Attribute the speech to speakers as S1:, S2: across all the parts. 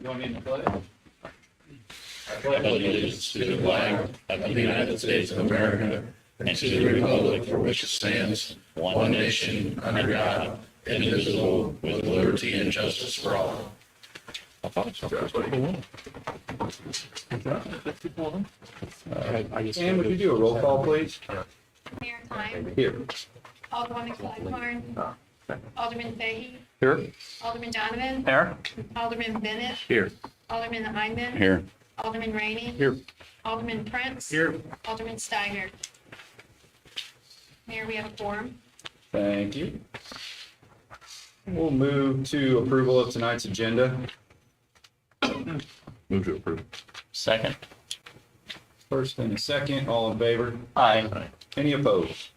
S1: You want me to play?
S2: I pledge allegiance to the flag of the United States of America and to the republic for which it stands, one nation, under God, indivisible, with liberty and justice for all.
S1: And would you do a roll call, please?
S3: Mayor Time.
S1: Here.
S3: Alderwoman Clyburn. Alderman Fahey.
S1: Here.
S3: Alderman Donovan.
S1: Here.
S3: Alderman Bennett.
S1: Here.
S3: Alderman Hyman.
S2: Here.
S3: Alderman Rainey.
S1: Here.
S3: Alderman Prince.
S1: Here.
S3: Alderman Steiger. Mayor, we have a quorum.
S1: Thank you. We'll move to approval of tonight's agenda.
S2: Move to approve.
S4: Second.
S1: First and a second, all in favor?
S4: Aye.
S1: Any opposed?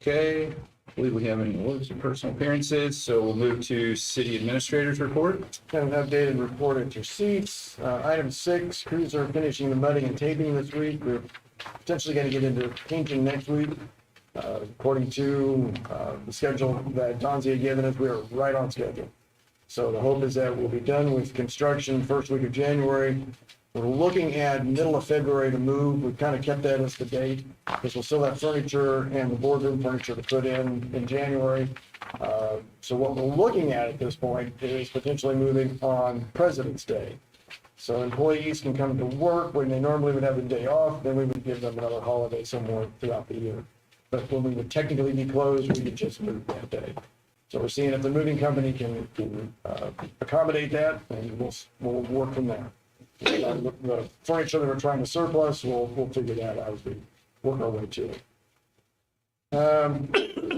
S1: Okay, I believe we have any awards and personal appearances, so we'll move to city administrator's report.
S5: Got an updated report at your seats. Item 6, crews are finishing the mudding and taping this week. We're potentially going to get into painting next week. According to the schedule that Donzie had given us, we are right on schedule. So the hope is that we'll be done with construction first week of January. We're looking at middle of February to move. We've kind of kept that as the date because we'll still have furniture and the boardroom furniture to put in January. So what we're looking at this point is potentially moving on President's Day. So employees can come to work when they normally would have a day off, then we would give them another holiday somewhere throughout the year. But when we would technically be closed, we could just move that day. So we're seeing if the moving company can accommodate that, and we'll work from there. The furniture that we're trying to surplus, we'll figure that out as we work our way to it.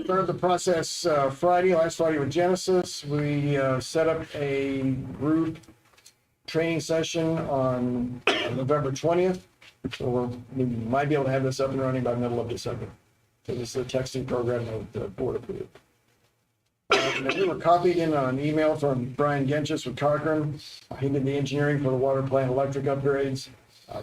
S5: Started the process last Friday with Genesis. We set up a group training session on November 20th. So we might be able to have this up and running by middle of December. So this is a texting program that the board approved. We were copied in on an email from Brian Genchis with Cochrane. He did the engineering for the water plant electric upgrades.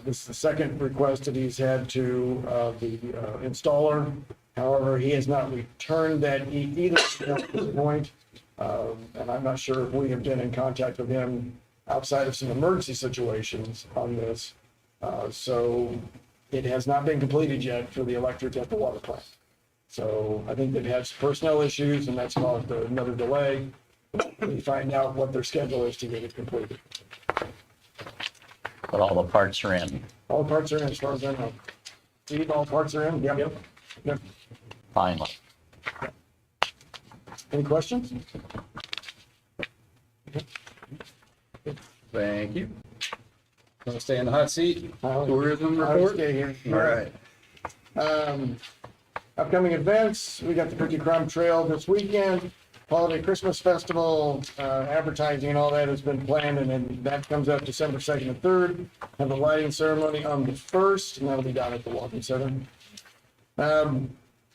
S5: This is the second request that he's had to the installer. However, he has not returned that either at this point. And I'm not sure if we have been in contact with him outside of some emergency situations on this. So it has not been completed yet for the electric at the water plant. So I think they've had some personnel issues and that's caused another delay. We find out what their schedule is to get it completed.
S4: But all the parts are in.
S5: All the parts are in as far as I know. Steve, all parts are in? Yep.
S4: Finally.
S5: Any questions?
S1: Thank you. Want to stay in the hot seat? Tourism
S5: I'll
S1: report?
S5: stay here.
S1: All right.
S5: Upcoming events, we got the Cookie Crumb Trail this weekend, Holiday Christmas Festival, advertising and all that has been planned, and then that comes up December 2nd and 3rd. Have a lighting ceremony on the 1st, and that'll be down at the Walking Center.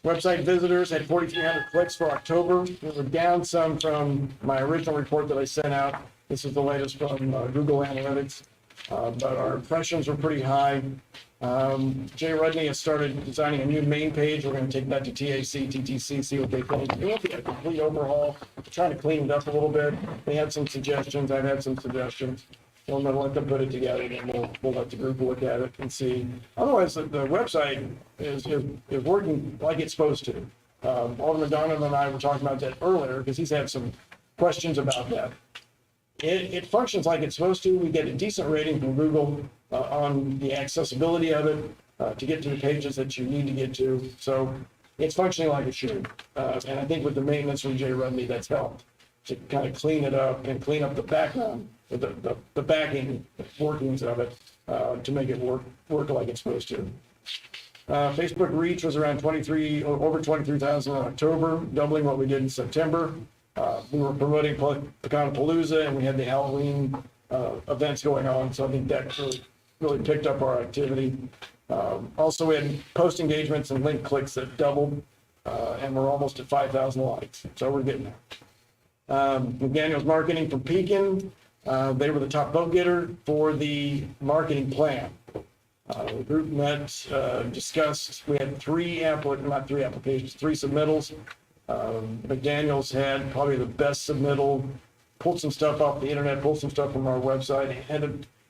S5: Website visitors had 4,300 clicks for October. We were down some from my original report that I sent out. This is the latest from Google Analytics, but our impressions were pretty high. Jay Rudney has started designing a new main page. We're going to take that to TAC, TTC, see what they think. It won't be a complete overhaul. We're trying to clean it up a little bit. They had some suggestions. I've had some suggestions. We'll let them put it together, and we'll let the group look at it and see. Otherwise, the website is working like it's supposed to. Alderman Donovan and I were talking about that earlier because he's had some questions about that. It functions like it's supposed to. We get a decent rating from Google on the accessibility of it to get to the pages that you need to get to. So it's functioning like it should. And I think with the maintenance from Jay Rudney, that's helped to kind of clean it up and clean up the background, the backing workings of it to make it work like it's supposed to. Facebook reach was around over 23,000 in October, doubling what we did in September. We were promoting Pecan-a-Palooza and we had the Halloween events going on, so I think that really picked up our activity. Also, we had post engagements and link clicks that doubled, and we're almost at 5,000 likes, so we're getting there. McDaniel's Marketing from Pekin, they were the top vote getter for the marketing plan. The group met, discussed, we had three submittals. McDaniel's had probably the best submittal pulled some stuff off the internet, pulled some stuff from our website,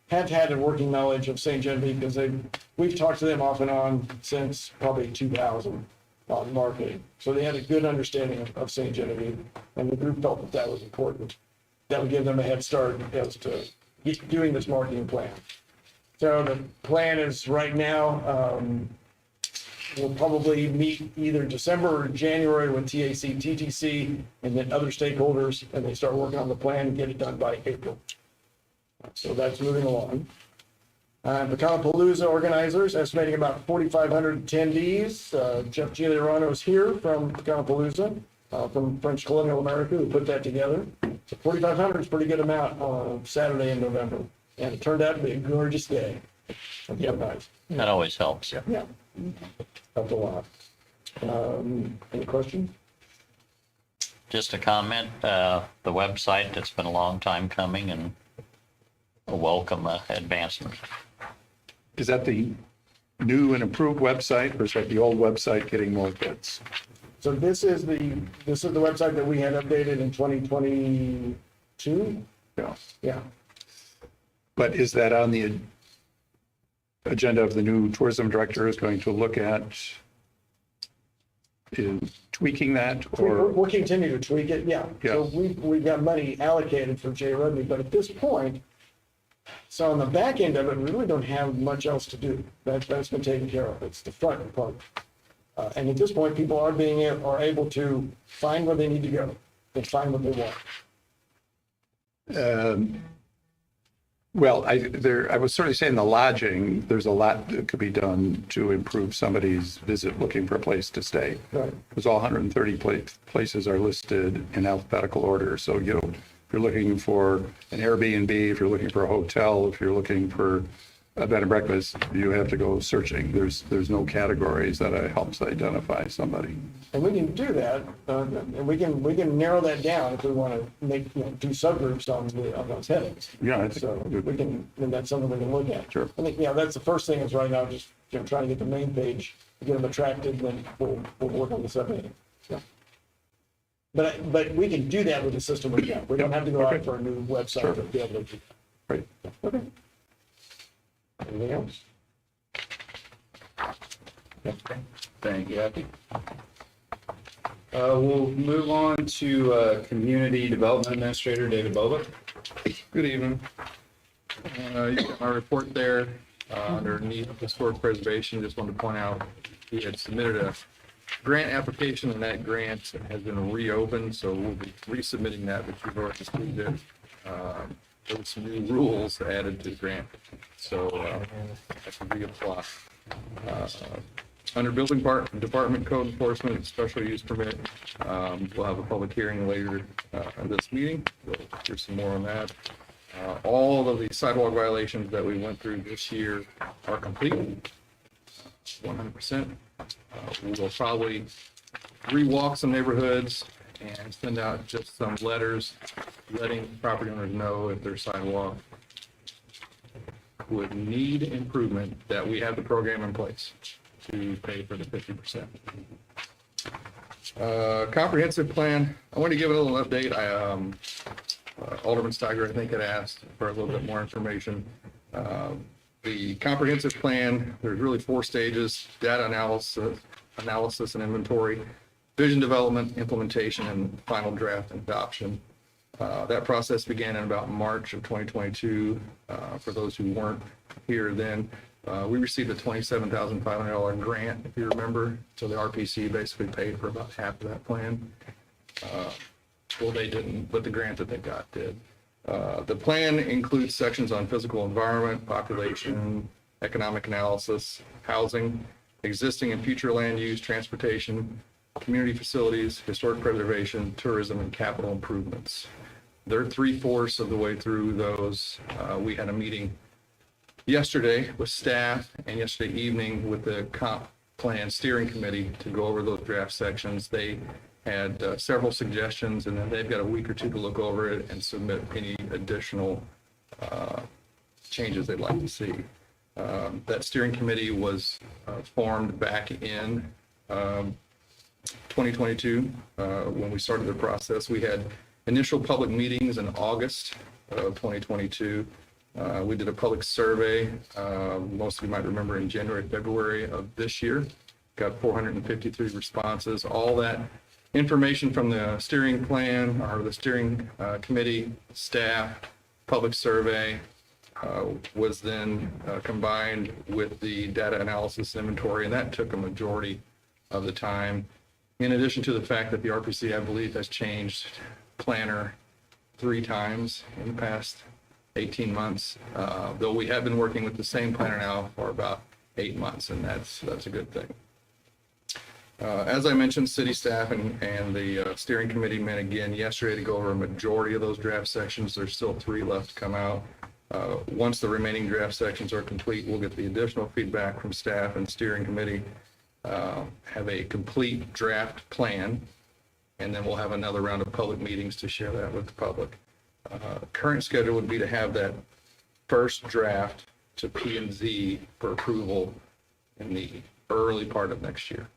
S5: have had a working knowledge of St. Genevieve because we've talked to them off and on since probably 2000 on marketing. So they had a good understanding of St. Genevieve, and the group felt that that was important. That would give them a head start as to doing this marketing plan. So the plan is right now, we'll probably meet either December or January with TAC, TTC, and then other stakeholders, and they start working on the plan and get it done by April. So that's moving along. Pecanapalooza organizers estimating about 4,500 attendees. Jeff Giuliano is here from Pecanapalooza, from French colonial America, who put that together. So 4,500 is a pretty good amount on Saturday in November. And it turned out to be a gorgeous day. Yeah, nice.
S4: That always helps.
S5: Yeah, helped a lot. Any questions?
S4: Just a comment, the website, it's been a long time coming and a welcome advancement.
S6: Is that the new and improved website, or is that the old website getting more bits?
S5: So this is the website that we had updated in 2022.
S6: Yeah.
S5: Yeah.
S6: But is that on the agenda of the new tourism director is going to look at tweaking that, or?
S5: We'll continue to tweak it, yeah. So we've got money allocated for Jay Rudney, but at this point, so on the back end of it, we really don't have much else to do. That's been taken care of. It's the front part. And at this point, people are able to find where they need to go and find what they want.
S6: Well, I was sort of saying the lodging, there's a lot that could be done to improve somebody's visit looking for a place to stay.
S5: Right.
S6: Because all 130 places are listed in alphabetical order. So, if you're looking for an Airbnb, if you're looking for a hotel, if you're looking for a bed and breakfast, you have to go searching. There's no categories that helps identify somebody.
S5: And we can do that, and we can narrow that down if we want to do subgroups on those headings.
S6: Yeah, I think
S5: So we can, and that's something we can look at.
S6: Sure.
S5: I think, that's the first thing is right now, just, trying to get the main page, get them attracted, then we'll work on the subheading. Yeah. But we can do that with the system we got. We don't have to go out for a new website to be able to do that.
S6: Right.
S5: Okay. Anything else?
S1: Thank you, Happy. We'll move on to Community Development Administrator David Boba.
S7: Good evening. You got my report there underneath historic preservation. Just wanted to point out he had submitted a grant application, and that grant has been reopened, so we'll be resubmitting that, but you've already received it. There were some new rules added to the grant, so I can reapply. Under Building Department Code Enforcement Special Use Permit, we'll have a public hearing later in this meeting. We'll hear some more on that. All of the sidewalk violations that we went through this year are complete, 100%. We will probably rewalk some neighborhoods and send out just some letters letting property owners know if their sidewalk would need improvement, that we have the program in place to pay for the 50%. Comprehensive plan, I want to give a little update. Alderman Steiger, I think, had asked for a little bit more information. The comprehensive plan, there's really 4 stages: data analysis and inventory, vision development, implementation, and final draft and adoption. That process began in about March of 2022. For those who weren't here then, we received a $27,500 grant, if you remember. So the RPC basically paid for about half of that plan. Well, they didn't, but the grant that they got did. The plan includes sections on physical environment, population, economic analysis, housing, existing and future land use, transportation, community facilities, historic preservation, tourism, and capital improvements. They're 3/4 of the way through those. We had a meeting yesterday with staff and yesterday evening with the comp plan steering committee to go over those draft sections. They had several suggestions, and then they've got a week or 2 to look over it and submit any additional changes they'd like to see. That steering committee was formed back in 2022 when we started the process. We had initial public meetings in August of 2022. We did a public survey, most of you might remember in January, February of this year. Got 453 responses. All that information from the steering plan or the steering committee, staff, public survey was then combined with the data analysis inventory, and that took a majority of the time. In addition to the fact that the RPC, I believe, has changed planner 3 times in the past 18 months, though we have been working with the same planner now for about 8 months, and that's a good thing. As I mentioned, city staff and the steering committee met again yesterday to go over a majority of those draft sections. There's still 3 left to come out. Once the remaining draft sections are complete, we'll get the additional feedback from staff and steering committee, have a complete draft plan, and then we'll have another round of public meetings to share that with the public. Current schedule would be to have that first draft to P&Z for approval in the early part of next year.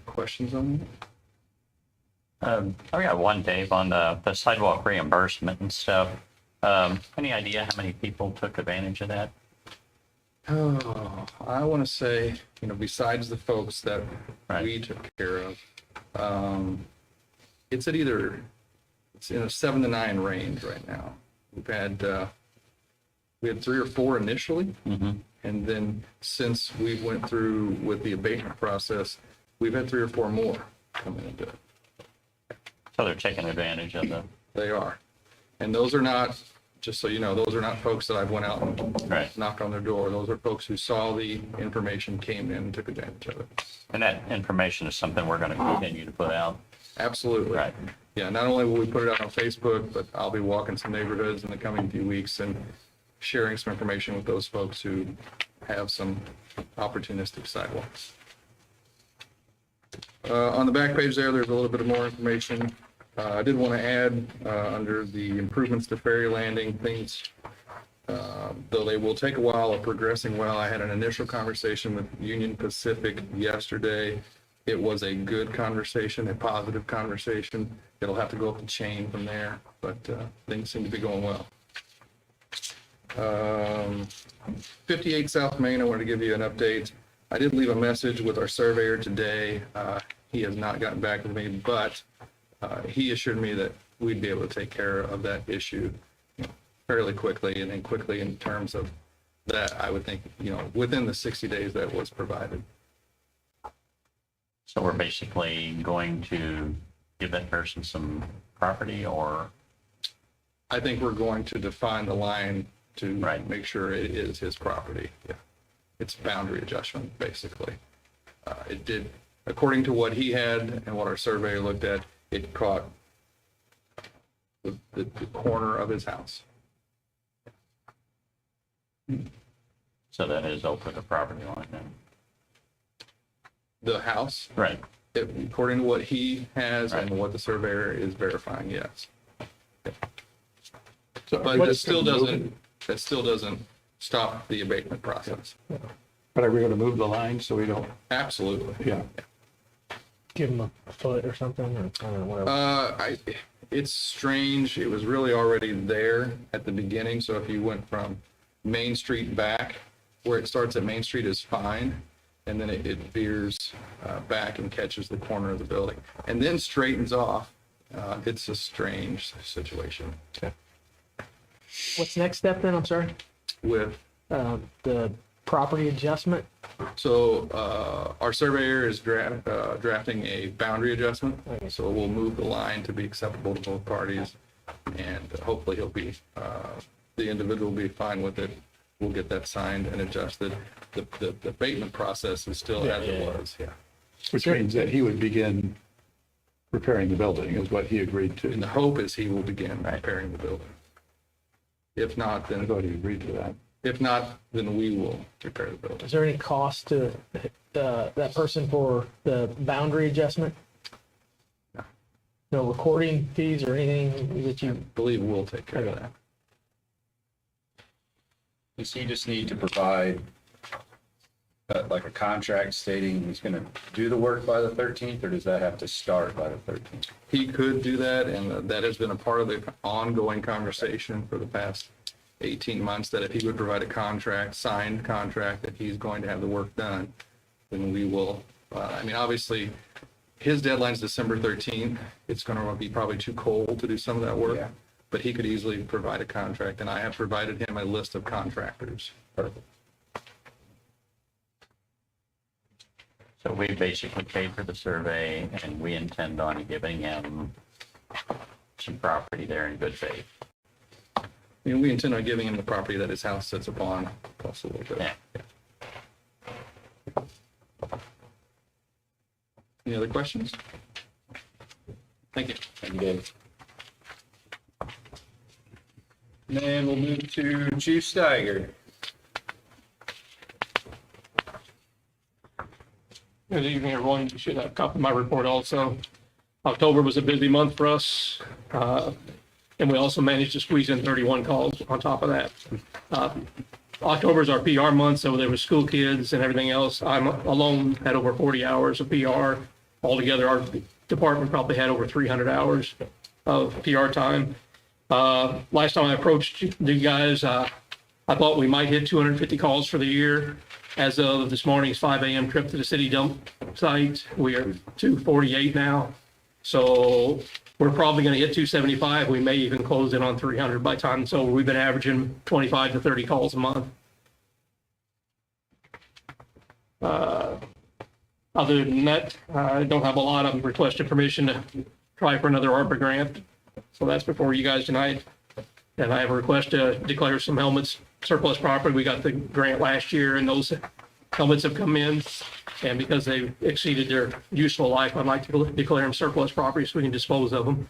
S7: Questions on that?
S4: I got one, Dave, on the sidewalk reimbursement and stuff. Any idea how many people took advantage of that?
S7: Oh, I want to say, besides the folks that we took care of, it's in a 7 to 9 range right now. We had 3 or 4 initially, and then since we went through with the abatement process, we've had 3 or 4 more coming into it.
S4: So they're taking advantage of
S7: They are, and those are not, just so you know, those are not folks that I've went out and knocked on their door. Those are folks who saw the information, came in, and took advantage of it.
S4: And that information is something we're going to continue to put out.
S7: Absolutely.
S4: Right.
S7: Yeah, not only will we put it out on Facebook, but I'll be walking some neighborhoods in the coming few weeks and sharing some information with those folks who have some opportunistic sidewalks. On the back page there's a little bit of more information. I did want to add under the improvements to ferry landing, things, though they will take a while, are progressing well. I had an initial conversation with Union Pacific yesterday. It was a good conversation, a positive conversation. It'll have to go up the chain from there, but things seem to be going well. 58 South Main, I wanted to give you an update. I did leave a message with our surveyor today. He has not gotten back with me, but he assured me that we'd be able to take care of that issue fairly quickly, and then quickly in terms of that, I would think, within the 60 days that was provided.
S4: So we're basically going to give that person some property, or?
S7: I think we're going to define the line to make sure it is his property. Yeah. It's boundary adjustment, basically. It did, according to what he had and what our surveyor looked at, it caught the corner of his house.
S4: So that is over the property line then?
S7: The house?
S4: Right.
S7: According to what he has and what the surveyor is verifying, yes.
S6: So
S7: But that still doesn't stop the abatement process.
S6: But are we going to move the line so we don't?
S7: Absolutely.
S6: Yeah.
S8: Give them a foot or something, or I don't know, whatever.
S7: It's strange. It was really already there at the beginning. So if you went from Main Street back, where it starts at Main Street is fine. And then it veers back and catches the corner of the building and then straightens off. It's a strange situation.
S8: What's the next step then? I'm sorry.
S7: With
S8: The property adjustment.
S7: So our surveyor is drafting a boundary adjustment. So we'll move the line to be acceptable to both parties, and hopefully the individual will be fine with it. We'll get that signed and adjusted. The abatement process is still as it was. Yeah.
S6: Which means that he would begin repairing the building is what he agreed to.
S7: And the hope is he will begin repairing the building. If not,
S6: I
S7: then
S6: thought he agreed to that.
S7: if not, then we will repair the building.
S8: Is there any cost to that person for the boundary adjustment? No recording fees or anything that
S7: I
S8: you?
S7: believe we'll take care of that.
S1: Does he just need to provide like a contract stating he's going to do the work by the 13th, or does that have to start by the 13th?
S7: He could do that, and that has been a part of the ongoing conversation for the past 18 months, that if he would provide a contract, signed contract, that he's going to have the work done, then we will, I mean, obviously, his deadline's December 13th. It's going to be probably too cold to do some of that work,
S1: Yeah.
S7: but he could easily provide a contract, and I have provided him a list of contractors.
S1: Perfect.
S4: So we basically paid for the survey and we intend on giving him some property there in good faith.
S7: And we intend on giving him the property that his house sits upon, plus a little bit.
S4: Yeah.
S7: Any other questions? Thank you.
S1: Thank you, Dave. And then we'll move to Chief Steiger.
S9: Good evening, everyone. You should have a copy of my report also. October was a busy month for us, and we also managed to squeeze in 31 calls on top of that. October is our PR month, so there was school kids and everything else. I'm alone had over 40 hours of PR. Altogether, our department probably had over 300 hours of PR time. Last time I approached you guys, I thought we might hit 250 calls for the year. As of this morning's 5 a.m. trip to the city dump site, we are 248 now. So we're probably going to hit 275. We may even close in on 300 by the time it's over. We've been averaging 25 to 30 calls a month. Other than that, I don't have a lot. I'm requesting permission to try for another ARPA grant. So that's before you guys tonight. And I have a request to declare some helmets surplus property. We got the grant last year and those helmets have come in. And because they've exceeded their useful life, I'd like to declare them surplus property so we can dispose of them.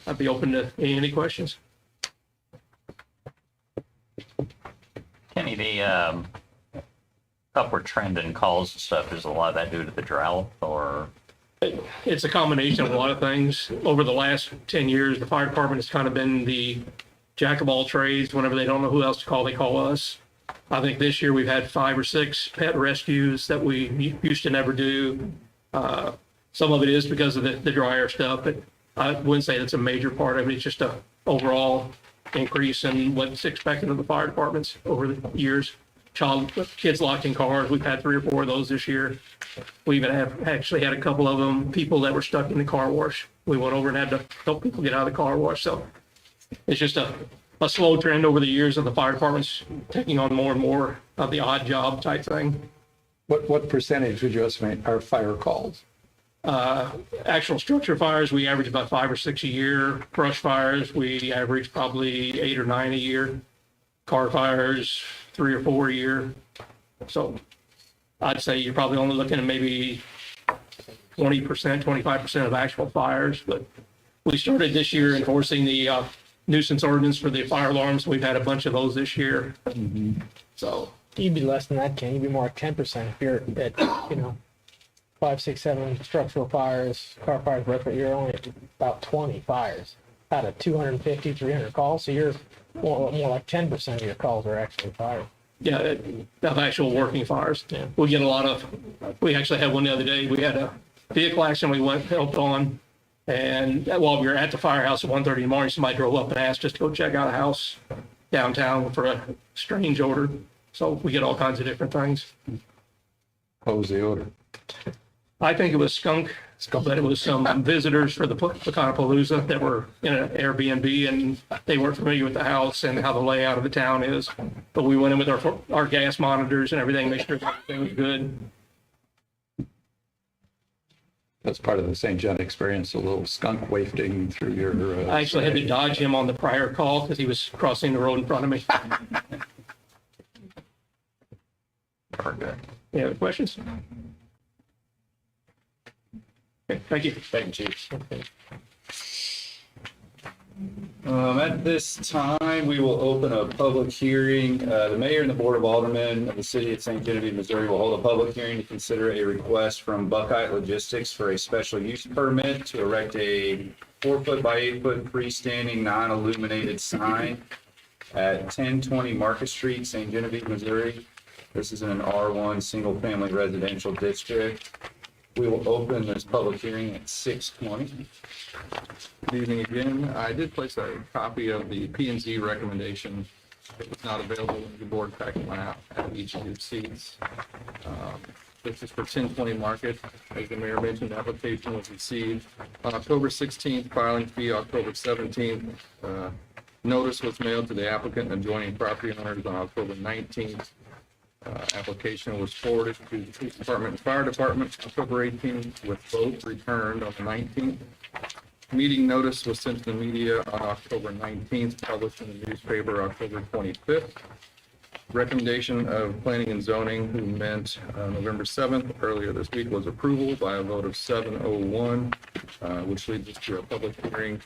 S9: I'd be open to any questions.
S4: Kenny, the upward trend in calls and stuff, is a lot of that due to the drought or?
S9: It's a combination of a lot of things. Over the last 10 years, the fire department has kind of been the jack of all trades. Whenever they don't know who else to call, they call us. I think this year we've had 5 or 6 pet rescues that we used to never do. Some of it is because of the dryer stuff, but I wouldn't say that's a major part of it. It's just a overall increase in what's expected of the fire departments over the years. Kids locked in cars. We've had 3 or 4 of those this year. We even have actually had a couple of them, people that were stuck in the car wash. We went over and had to help people get out of the car wash. So it's just a slow trend over the years of the fire departments taking on more and more of the odd job type thing.
S6: What percentage would you estimate are fire calls?
S9: Actual structure fires, we average about 5 or 6 a year. Brush fires, we average probably 8 or 9 a year. Car fires, 3 or 4 a year. So I'd say you're probably only looking at maybe 20%, 25% of actual fires. But we started this year enforcing the nuisance ordinance for the fire alarms. We've had a bunch of those this year. So
S8: You'd be less than that, Ken. You'd be more like 10% if you're at, 5, 6, 7 structural fires, car fires, but you're only at about 20 fires out of 250, 300 calls. So you're more like 10% of your calls are actually fires.
S9: yeah, of actual working fires.
S8: Yeah.
S9: We get a lot of, we actually had one the other day. We had a vehicle accident we helped on. And while we were at the firehouse at 1:30 in the morning, somebody drove up and asked us to go check out a house downtown for a strange odor. So we get all kinds of different things.
S6: What was the odor?
S9: I think it was skunk, but it was some visitors for the Pecanapalooza that were in an Airbnb and they weren't familiar with the house and how the layout of the town is. But we went in with our gas monitors and everything, make sure everything was good.
S6: That's part of the St. John experience, a little skunk wafting through your.
S9: I actually had to dodge him on the prior call because he was crossing the road in front of me.
S4: Or good.
S9: Any other questions? Okay, thank you.
S1: Thank you, Chief. At this time, we will open a public hearing. The mayor and the board of aldermen of the city of St. Genevieve, Missouri will hold a public hearing to consider a request from Buckeye Logistics for a special use permit to erect a 4-foot by 8-foot freestanding non-illuminated sign at 1020 Market Street, St. Genevieve, Missouri. This is in an R1 Single Family Residential District. We will open this public hearing at 6:20.
S7: Good evening again. I did place a copy of the P and Z recommendation. It was not available in the board packet went out at each of your seats. This is for 1020 Market. As the mayor mentioned, the application was received on October 16th, filing fee October 17th. Notice was mailed to the applicant and adjoining property owners on October 19th. Application was forwarded to the police department and fire department October 18th, with both returned on the 19th. Meeting notice was sent to the media on October 19th, published in the newspaper October 25th. Recommendation of planning and zoning, who met November 7th, earlier this week, was approval by a vote of 701, which leads us to a public hearing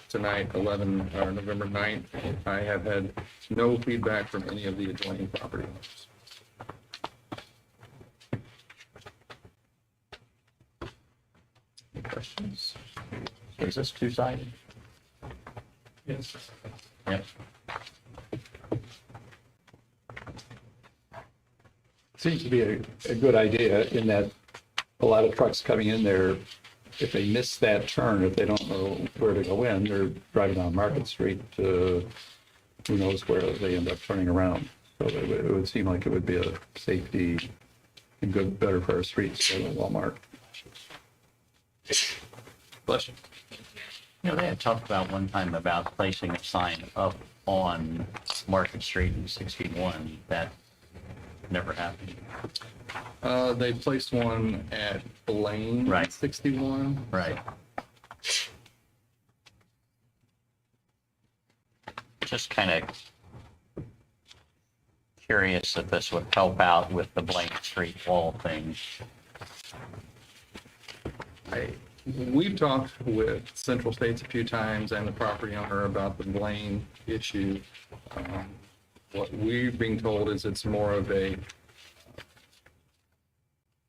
S7: tonight, November 9th. I have had no feedback from any of the adjoining property owners. Any questions?
S4: Is this two-sided?
S7: Yes.
S4: Yep.
S6: Seems to be a good idea in that a lot of trucks coming in there, if they miss that turn, if they don't know where to go in, they're driving down Market Street to who knows where they end up turning around. So it would seem like it would be a safety and good, better for our streets than Walmart.
S7: Bless you.
S4: You know, they had talked about one time about placing a sign up on Market Street in 61. That never happened.
S7: They placed one at Blaine.
S4: Right.
S7: 61.
S4: Right. Just kind of curious if this would help out with the Blaine Street wall thing.
S7: We've talked with Central States a few times and the property owner about the Blaine issue. What we're being told is it's more of a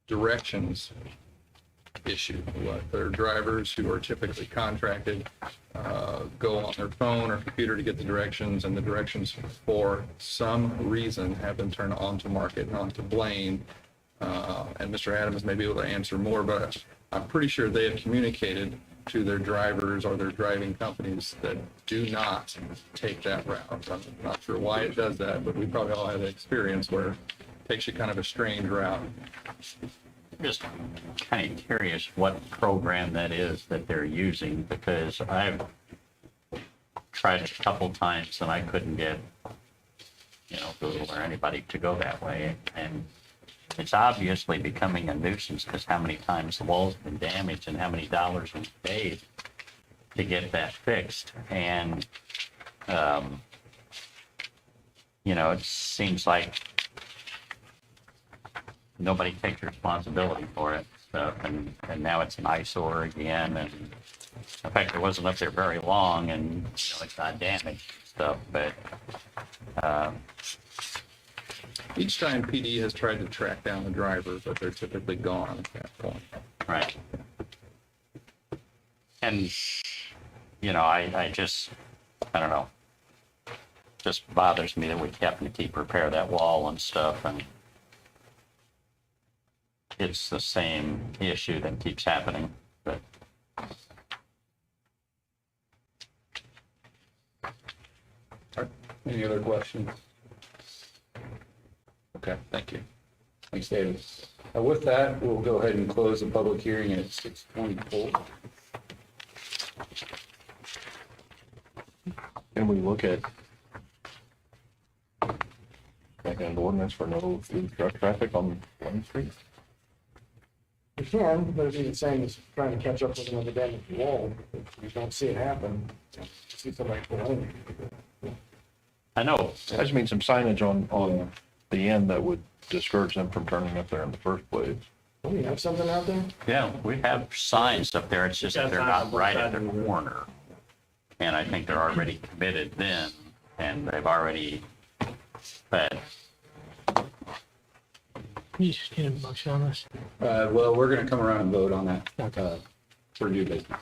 S7: directions issue. What their drivers, who are typically contracted, go on their phone or computer to get the directions, and the directions for some reason have been turned onto Market and onto Blaine. And Mr. Adams may be able to answer more, but I'm pretty sure they have communicated to their drivers or their driving companies that do not take that route. I'm not sure why it does that, but we probably all have the experience where it takes you kind of a strange route.
S4: Just kind of curious what program that is that they're using, because I've tried it a couple times and I couldn't get, Google or anybody to go that way. And it's obviously becoming a nuisance because how many times the wall's been damaged and how many dollars we've paid to get that fixed. And, it seems like nobody takes responsibility for it. So, and now it's an eyesore again. And in fact, it wasn't up there very long and, it's not damaged and stuff, but,
S7: Each time PD has tried to track down the driver, but they're typically gone at that point.
S4: right. And, I don't know. Just bothers me that we have to keep repair that wall and stuff, and it's the same issue that keeps happening, but.
S1: Any other questions?
S7: Okay, thank you.
S1: Thanks, David. With that, we'll go ahead and close the public hearing at 6:24.
S10: Can we look at like an ordinance for no through truck traffic on Blaine Street?
S5: You can, but it'd be the same as trying to catch up with another damaged wall. If you don't see it happen, see somebody pull in.
S4: I know,
S10: I just mean some signage on the end that would discourage them from turning up there in the first place.
S5: Oh, you have something out there?
S4: yeah, we have signs up there, it's just that they're not right at the corner. And I think they're already committed then, and they've already, but
S8: You just need a motion on this.
S1: Well, we're going to come around and vote on that for new business.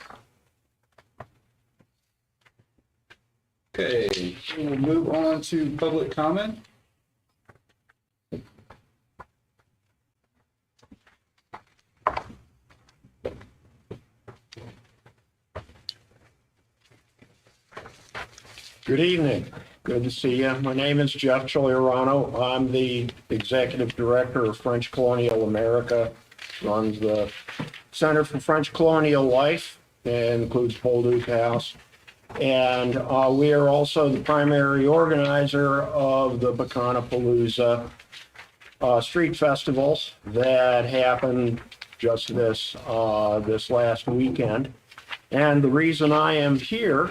S1: Okay, we'll move on to public comment.
S11: Good evening. Good to see you. My name is Jeff Choliorano. I'm the Executive Director of French Colonial America, runs the Center for French Colonial Life, and includes Bolduc House. And we are also the primary organizer of the Bacanapalooza street festivals that happened just this last weekend. And the reason I am here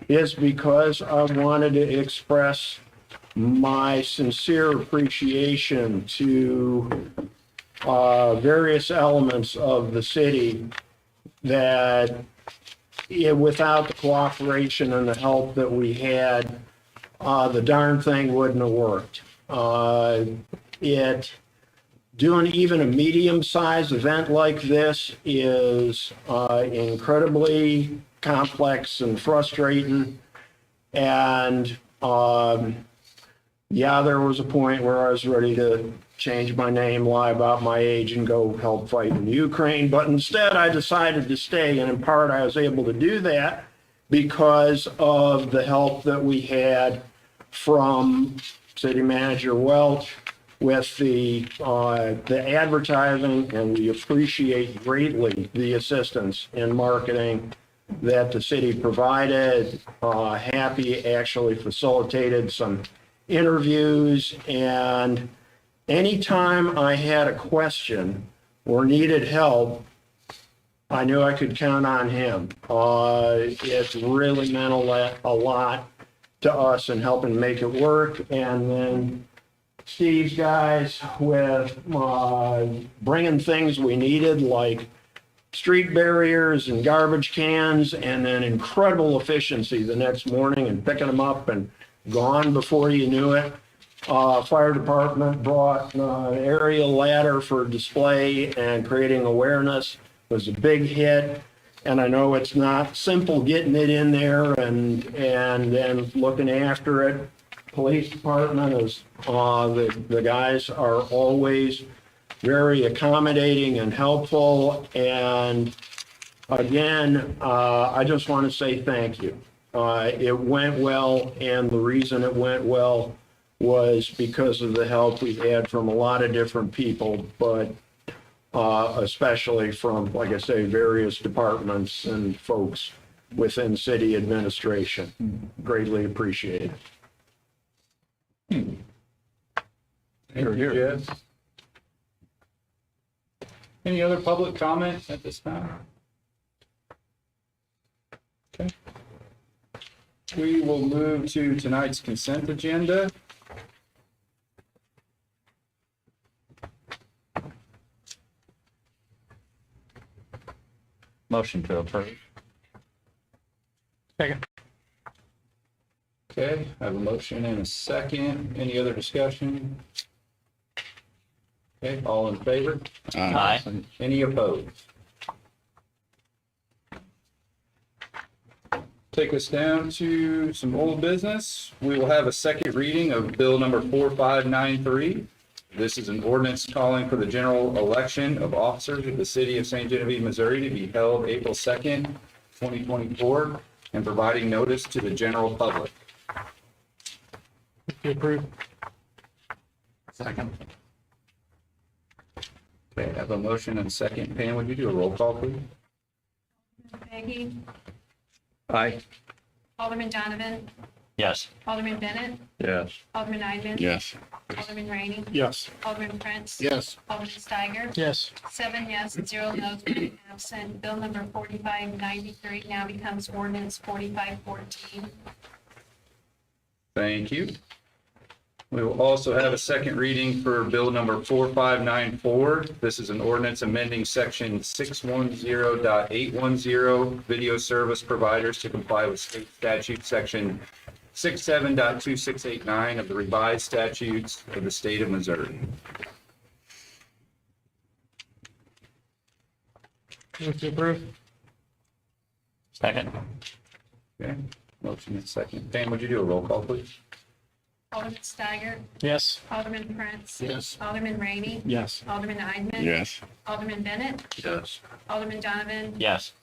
S11: is because I wanted to express my sincere appreciation to various elements of the city that without the cooperation and the help that we had, the darn thing wouldn't have worked. Doing even a medium-sized event like this is incredibly complex and frustrating. And yeah, there was a point where I was ready to change my name, lie about my age, and go help fight in Ukraine. But instead, I decided to stay. And in part, I was able to do that because of the help that we had from City Manager Welch with the advertising, and we appreciate greatly the assistance in marketing that the city provided. Happy actually facilitated some interviews, and anytime I had a question or needed help, I knew I could count on him. It's really meant a lot to us in helping make it work. And then Steve's guys with bringing things we needed, like street barriers and garbage cans, and then incredible efficiency the next morning and picking them up and gone before you knew it. Fire department brought an aerial ladder for display and creating awareness. It was a big hit. And I know it's not simple getting it in there and then looking after it. Police department is, the guys are always very accommodating and helpful. And again, I just want to say thank you. It went well, and the reason it went well was because of the help we had from a lot of different people, but especially from, like I say, various departments and folks within city administration. Greatly appreciated.
S1: Thank you, Jeff. Any other public comment at this time? Okay. We will move to tonight's consent agenda.
S4: Motion to approve.
S8: Second.
S1: Okay, I have a motion and a second. Any other discussion? Okay, all in favor?
S4: Aye.
S1: Any opposed? Take us down to some old business. We will have a second reading of Bill number 4593. This is an ordinance calling for the general election of officers of the city of St. Genevieve, Missouri to be held April 2nd, 2024, and providing notice to the general public.
S8: Approve.
S1: Second. Okay, I have a motion and a second. Pam, would you do a roll call, please?
S3: Maggie,
S6: Aye.
S3: Alderman Donovan,
S4: Yes.
S3: Alderman Bennett,
S10: Yes.
S3: Alderman Eidman.
S10: Yes.
S3: Alderman Rainey,
S11: Yes.
S3: Alderman Prince.
S11: Yes.
S3: Alderman Steiger.
S8: Yes.
S3: 7 yes, 0 no's, 1 absent. Bill number 4593 now becomes ordinance 4514.
S1: Thank you. We will also have a second reading for Bill number 4594. This is an ordinance amending section 610.810, video service providers to comply with state statute section 67.2689 of the revised statutes of the state of Missouri.
S8: Move to approve.
S4: Second.
S1: Okay, motion and second. Pam, would you do a roll call, please?
S3: Alderman Steiger,
S8: Yes.
S3: Alderman Prince.
S11: Yes.
S3: Alderman Rainey.
S11: Yes.
S3: Alderman Eidman.
S10: Yes.
S3: Alderman Bennett.
S10: Yes.
S3: Alderman Donovan.
S4: Yes.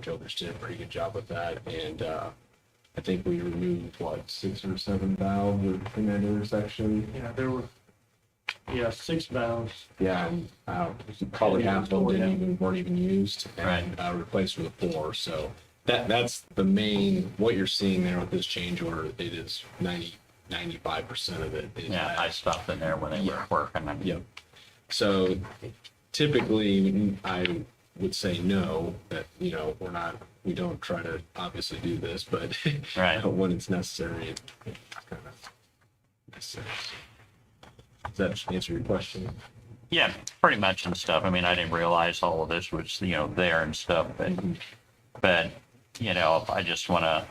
S12: Joker's did a pretty good job with that, and I think we removed, what, 6 or 7 valves in that intersection?
S11: Yeah, there were, 6 valves.
S12: Yeah, and probably half of them weren't even used, and replaced with 4, so that's the main, what you're seeing there with this change order, it is 95% of it is
S4: Yeah,
S12: that.
S4: I stopped in there when they were working.
S12: Yep. So typically, I would say no, that, we don't try to obviously do this, but
S4: Right.
S12: when it's necessary, it's kind of necessary. Does that answer your question?
S4: Yeah, pretty much and stuff. I mean, I didn't realize all of this was, there and stuff, but, I just want to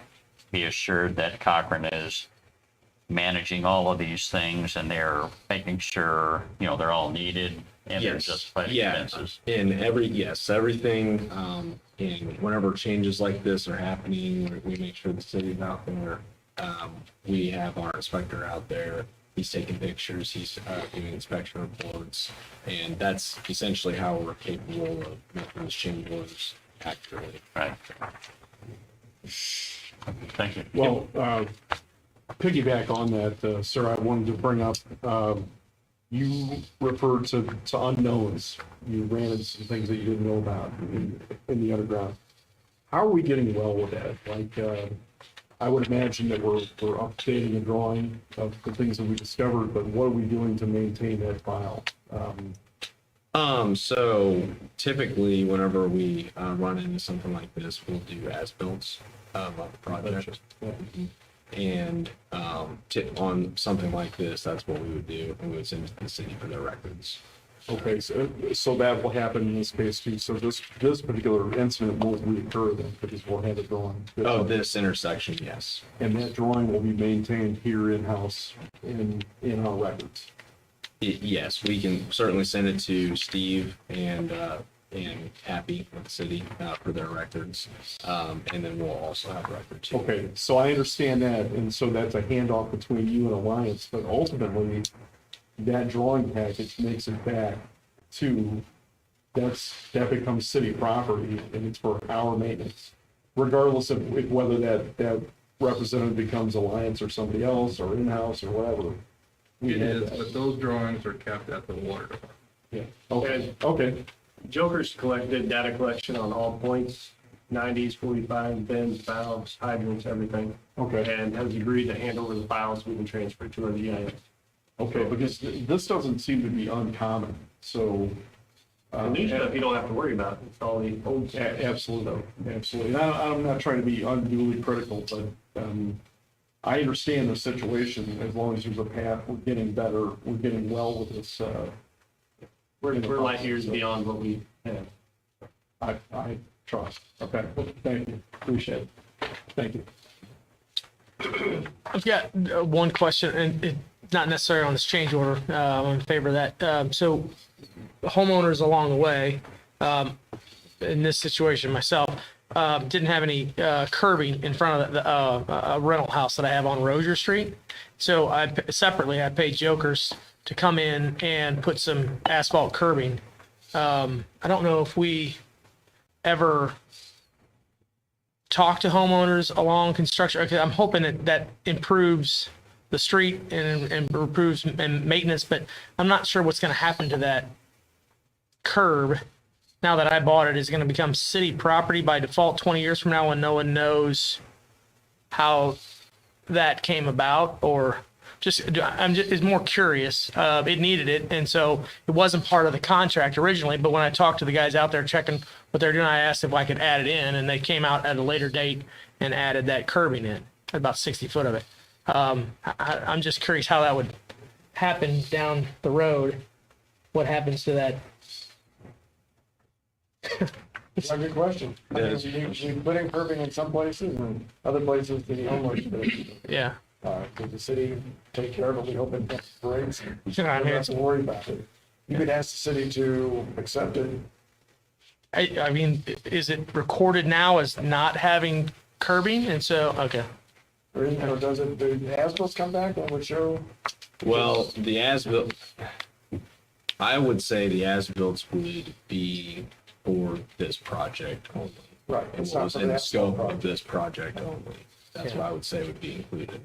S4: be assured that Cochrane is managing all of these things and they're making sure, they're all needed and they're justified expenses.
S12: And everything, and whenever changes like this are happening, we make sure the city's out there. We have our inspector out there. He's taking pictures, he's doing inspection reports, and that's essentially how we're capable of making those change orders accurately.
S4: Right. Thank you.
S5: Well, piggyback on that, sir, I wanted to bring up, you referred to unknowns. You ran into some things that you didn't know about in the underground. How are we getting well with that? Like, I would imagine that we're updating a drawing of the things that we discovered, but what are we doing to maintain that file?
S12: So typically, whenever we run into something like this, we'll do as-builts of the project. And on something like this, that's what we would do, and we would send it to the city for their records.
S5: Okay, so that will happen in this case too. So this particular incident won't reoccur then, because we'll have it drawing.
S12: Oh, this intersection, yes.
S5: And that drawing will be maintained here in-house in our records.
S12: Yes, we can certainly send it to Steve and Happy with the city for their records, and then we'll also have records.
S5: Okay, so I understand that, and so that's a handoff between you and Alliance, but ultimately, that drawing package makes it back to, that becomes city property, and it's for our maintenance, regardless of whether that representative becomes Alliance or somebody else, or in-house, or whatever.
S7: It is, but those drawings are kept at the water department.
S5: Yeah, okay.
S11: Joker's collected data collection on all points, 90s, 45, bends, valves, hydrants, everything.
S5: Okay.
S11: And has agreed to hand over the files we can transfer to our GIS.
S5: Okay, because this doesn't seem to be uncommon, so.
S11: The new stuff you don't have to worry about, it's all the old stuff.
S5: Absolutely, absolutely. And I'm not trying to be unduly critical, but I understand the situation. As long as there's a path, we're getting better, we're getting well with this.
S11: We're light years beyond what we have.
S5: I trust. Okay, thank you, appreciate it. Thank you.
S8: I've got one question, and it's not necessarily on this change order. I'm in favor of that. So homeowners along the way, in this situation myself, didn't have any curbing in front of the rental house that I have on Rozier Street. So I paid Jokers to come in and put some asphalt curbing. I don't know if we ever talk to homeowners along construction. Okay, I'm hoping that improves the street and improves and maintenance, but I'm not sure what's going to happen to that curb now that I bought it. Is going to become city property by default 20 years from now when no one knows how that came about, or I'm just more curious. It needed it, and so it wasn't part of the contract originally. But when I talked to the guys out there checking what they're doing, I asked if I could add it in, and they came out at a later date and added that curbing in, about 60 foot of it. I'm just curious how that would happen down the road. What happens to that?
S5: It's a good question. I mean, we put in curbing in some places, and other places the homeowners do.
S8: Yeah.
S5: Did the city take care of it? We hope it breaks. We
S8: Sure, I'm
S5: don't
S8: here.
S5: have to worry about it. You could ask the city to accept it.
S8: I mean, is it recorded now as not having curbing? And so, okay.
S5: Or does it, do the as-bills come back that would show?
S12: Well, the as-built, I would say the as-bills would be for this project only.
S5: Right. It's
S12: What
S5: not
S12: was
S5: for
S12: in the
S5: that
S12: scope of this project only. That's
S8: Yeah.
S12: what I would say would be included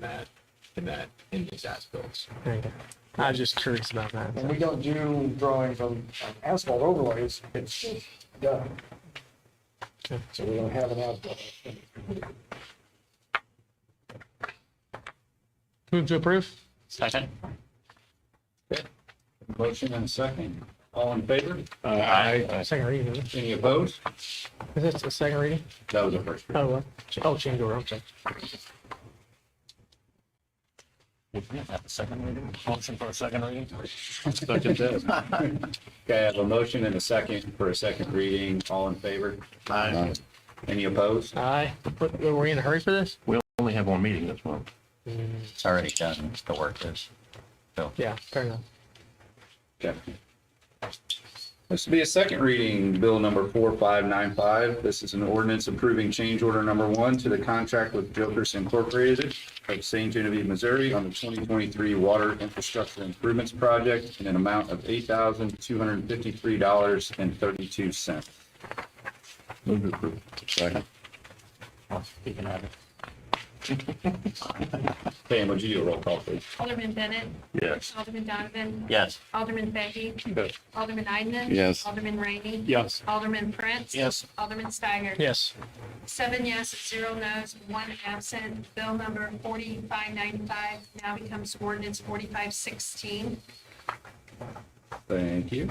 S12: in these as-bills.
S8: Okay. I was just curious about that.
S5: And we don't do drawings on asphalt overlays, it's just done. So we don't have an asphalt.
S8: Move to approve?
S4: Second?
S1: Motion and a second. All in favor?
S4: Aye.
S8: Second reading, is it?
S1: Any opposed?
S8: Is this the second reading?
S1: That was the first reading.
S8: Oh, what? Oh, change order, I'm sorry.
S10: Second reading, motion for a second reading?
S1: Okay, I have a motion and a second for a second reading. All in favor?
S10: Aye.
S1: Any opposed?
S8: Aye. Were we in a hurry for this?
S10: We only have one meeting this month.
S4: It's already done, the work is.
S8: Yeah, fair enough.
S1: Okay. This will be a second reading, bill number 4595. This is an ordinance approving change order number 1 to the contract with Jokers Incorporated of St. Genevieve, Missouri on the 2023 Water Infrastructure Improvements Project in an amount of $8,253.32.
S10: Move to approve. Second.
S4: Speaking of it.
S1: Pam, would you do a roll call, please?
S3: Alderman Bennett.
S10: Yes.
S3: Alderman Donovan.
S4: Yes.
S3: Alderman Beatty.
S6: Yes.
S3: Alderman Eidman.
S6: Yes.
S3: Alderman Rainey.
S10: Yes.
S3: Alderman Prince.
S10: Yes.
S3: Alderman Steiger.
S8: Yes.
S3: 7 yes, 0 no's, 1 absent. Bill number 4595 now becomes ordinance 4516.
S1: Thank you.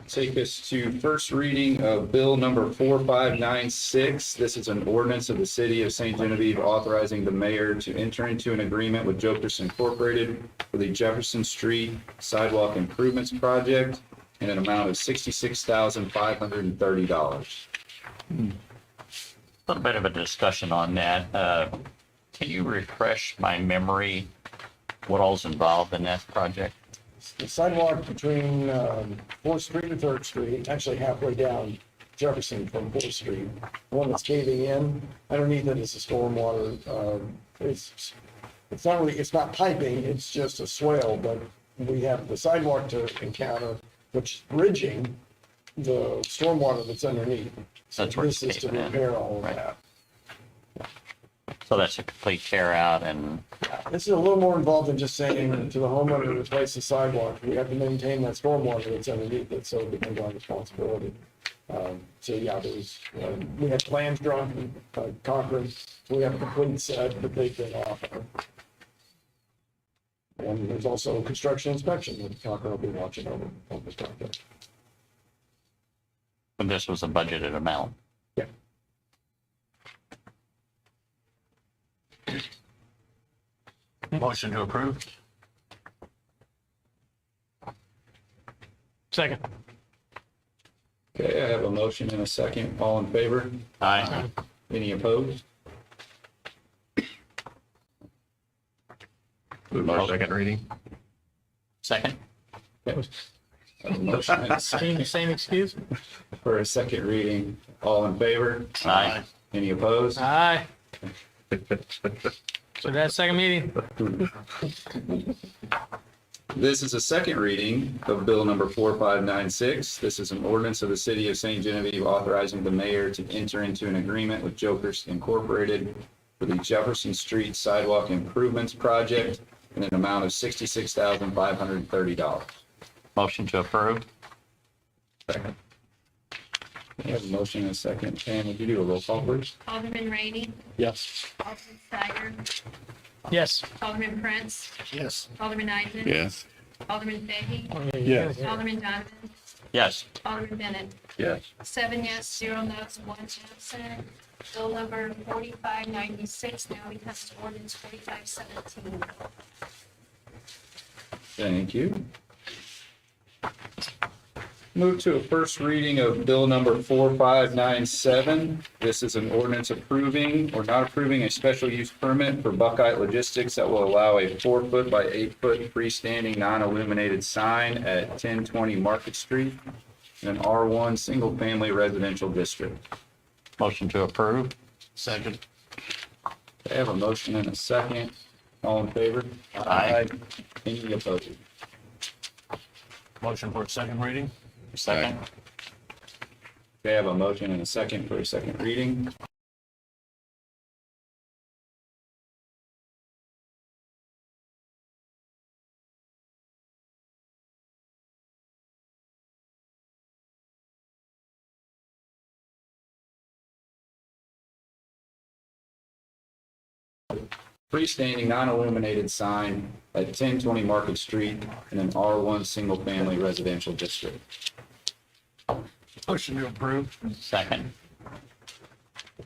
S1: Take us to first reading of bill number 4596. This is an ordinance of the city of St. Genevieve authorizing the mayor to enter into an agreement with Jokers Incorporated for the Jefferson Street Sidewalk Improvements Project in an amount of $66,530.
S4: A little bit of a discussion on that. Can you refresh my memory what all's involved in that project?
S5: The sidewalk between 4th Street and 3rd Street, actually halfway down Jefferson from 4th Street, one that's caving in. Underneath it is a stormwater. It's not really, it's not piping, it's just a swale, but we have the sidewalk to encounter, which is bridging the stormwater that's underneath. So
S4: That's where it's
S5: this is to
S4: caving in.
S5: repair all of
S4: Right.
S5: that.
S4: So that's a complete tear out and,
S5: This is a little more involved than just saying to the homeowner to replace the sidewalk. We have to maintain that stormwater that's underneath it, so it becomes our responsibility. So yeah, we had plans drawn from Cochran. We have a complete set that they've been offered. And there's also a construction inspection that Cochran will be watching over on this project.
S4: and this was a budgeted amount.
S5: Yeah.
S10: Motion to approve?
S8: Second.
S1: Okay, I have a motion and a second. All in favor?
S4: Aye.
S1: Any opposed?
S10: Move for second reading?
S4: Second?
S1: Okay. I have a motion and a second
S8: Same excuse?
S1: for a second reading. All in favor?
S4: Aye.
S1: Any opposed?
S8: Aye. So that's second meeting.
S1: This is a second reading of bill number 4596. This is an ordinance of the city of St. Genevieve authorizing the mayor to enter into an agreement with Jokers Incorporated for the Jefferson Street Sidewalk Improvements Project in an amount of $66,530.
S4: Motion to approve?
S1: Second. We have a motion and a second. Pam, would you do a roll call, please?
S3: Alderman Rainey.
S10: Yes.
S3: Alderman Steiger.
S8: Yes.
S3: Alderman Prince.
S10: Yes.
S3: Alderman Eidman.
S6: Yes.
S3: Alderman Beatty.
S8: Yes.
S3: Alderman Donovan.
S4: Yes.
S3: Alderman Bennett.
S10: Yes.
S3: 7 yes, 0 no's, 1 absent. Bill number 4596 now becomes ordinance 4517.
S1: Thank you. Move to a first reading of bill number 4597. This is an ordinance approving or not approving a special use permit for Buckeye Logistics that will allow a 4-foot by 8-foot freestanding non-illuminated sign at 1020 Market Street in an R1 Single Family Residential District.
S4: Motion to approve?
S10: Second.
S1: I have a motion and a second. All in favor?
S4: Aye.
S1: Any opposed?
S10: Motion for a second reading?
S4: Second?
S1: Okay, Okay, I have a motion and a second for a second reading. Freestanding non-illuminated sign at 1020 Market Street in an R1 single-family residential district.
S10: Motion to approve.
S4: Second.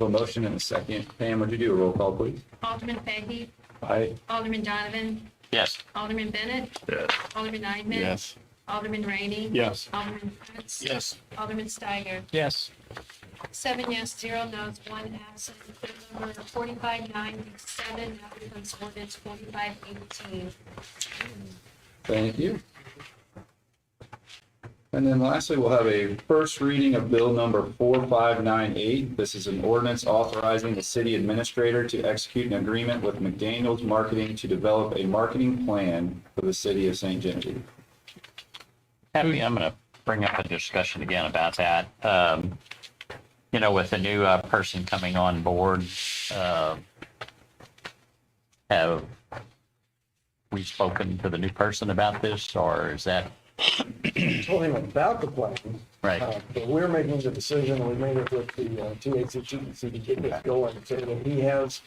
S1: A motion and a second. Pam, would you do a roll call, please?
S3: Alderman Fahy.
S1: Aye.
S3: Alderman Donovan.
S4: Yes.
S3: Alderman Bennett.
S10: Yes.
S3: Alderman Eidman.
S10: Yes.
S3: Alderman Rainey.
S10: Yes.
S3: Alderman Prince.
S10: Yes.
S3: Alderman Steiger.
S8: Yes.
S3: 7 yes, 0 no's, 1 absent. Bill number 4597 now becomes ordinance 4518.
S1: Thank you. And then lastly, we'll have a first reading of bill number 4598. This is an ordinance authorizing the city administrator to execute an agreement with McDaniels Marketing to develop a marketing plan for the city of St. Genevieve.
S4: Happy, I'm going to bring up a discussion again about that. You know, with the new person coming on board, have we spoken to the new person about this, or is that
S5: Told him about the plan.
S4: right?
S5: But we're making the decision, we made it with the THCC to get this going, so that he has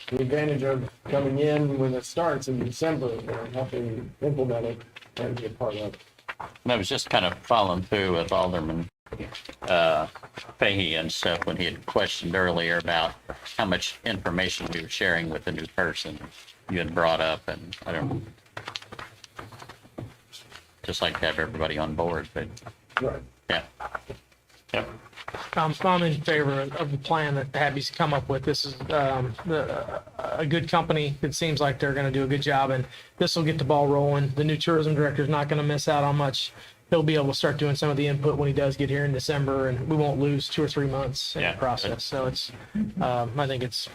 S5: the advantage of coming in when it starts in December and helping implement it and be a part of it.
S4: And I was just kind of following through with Alderman Fahey and stuff when he had questioned earlier about how much information we were sharing with the new person you had brought up, and I don't just like to have everybody on board, but
S5: Right.
S4: yeah. Yep.
S8: I'm in favor of the plan that Abby's come up with. This is a good company. It seems like they're going to do a good job, and this will get the ball rolling. The new tourism director is not going to miss out on much. He'll be able to start doing some of the input when he does get here in December, and we won't lose 2 or 3 months in
S4: Yeah.
S8: the process. So it's, I think it's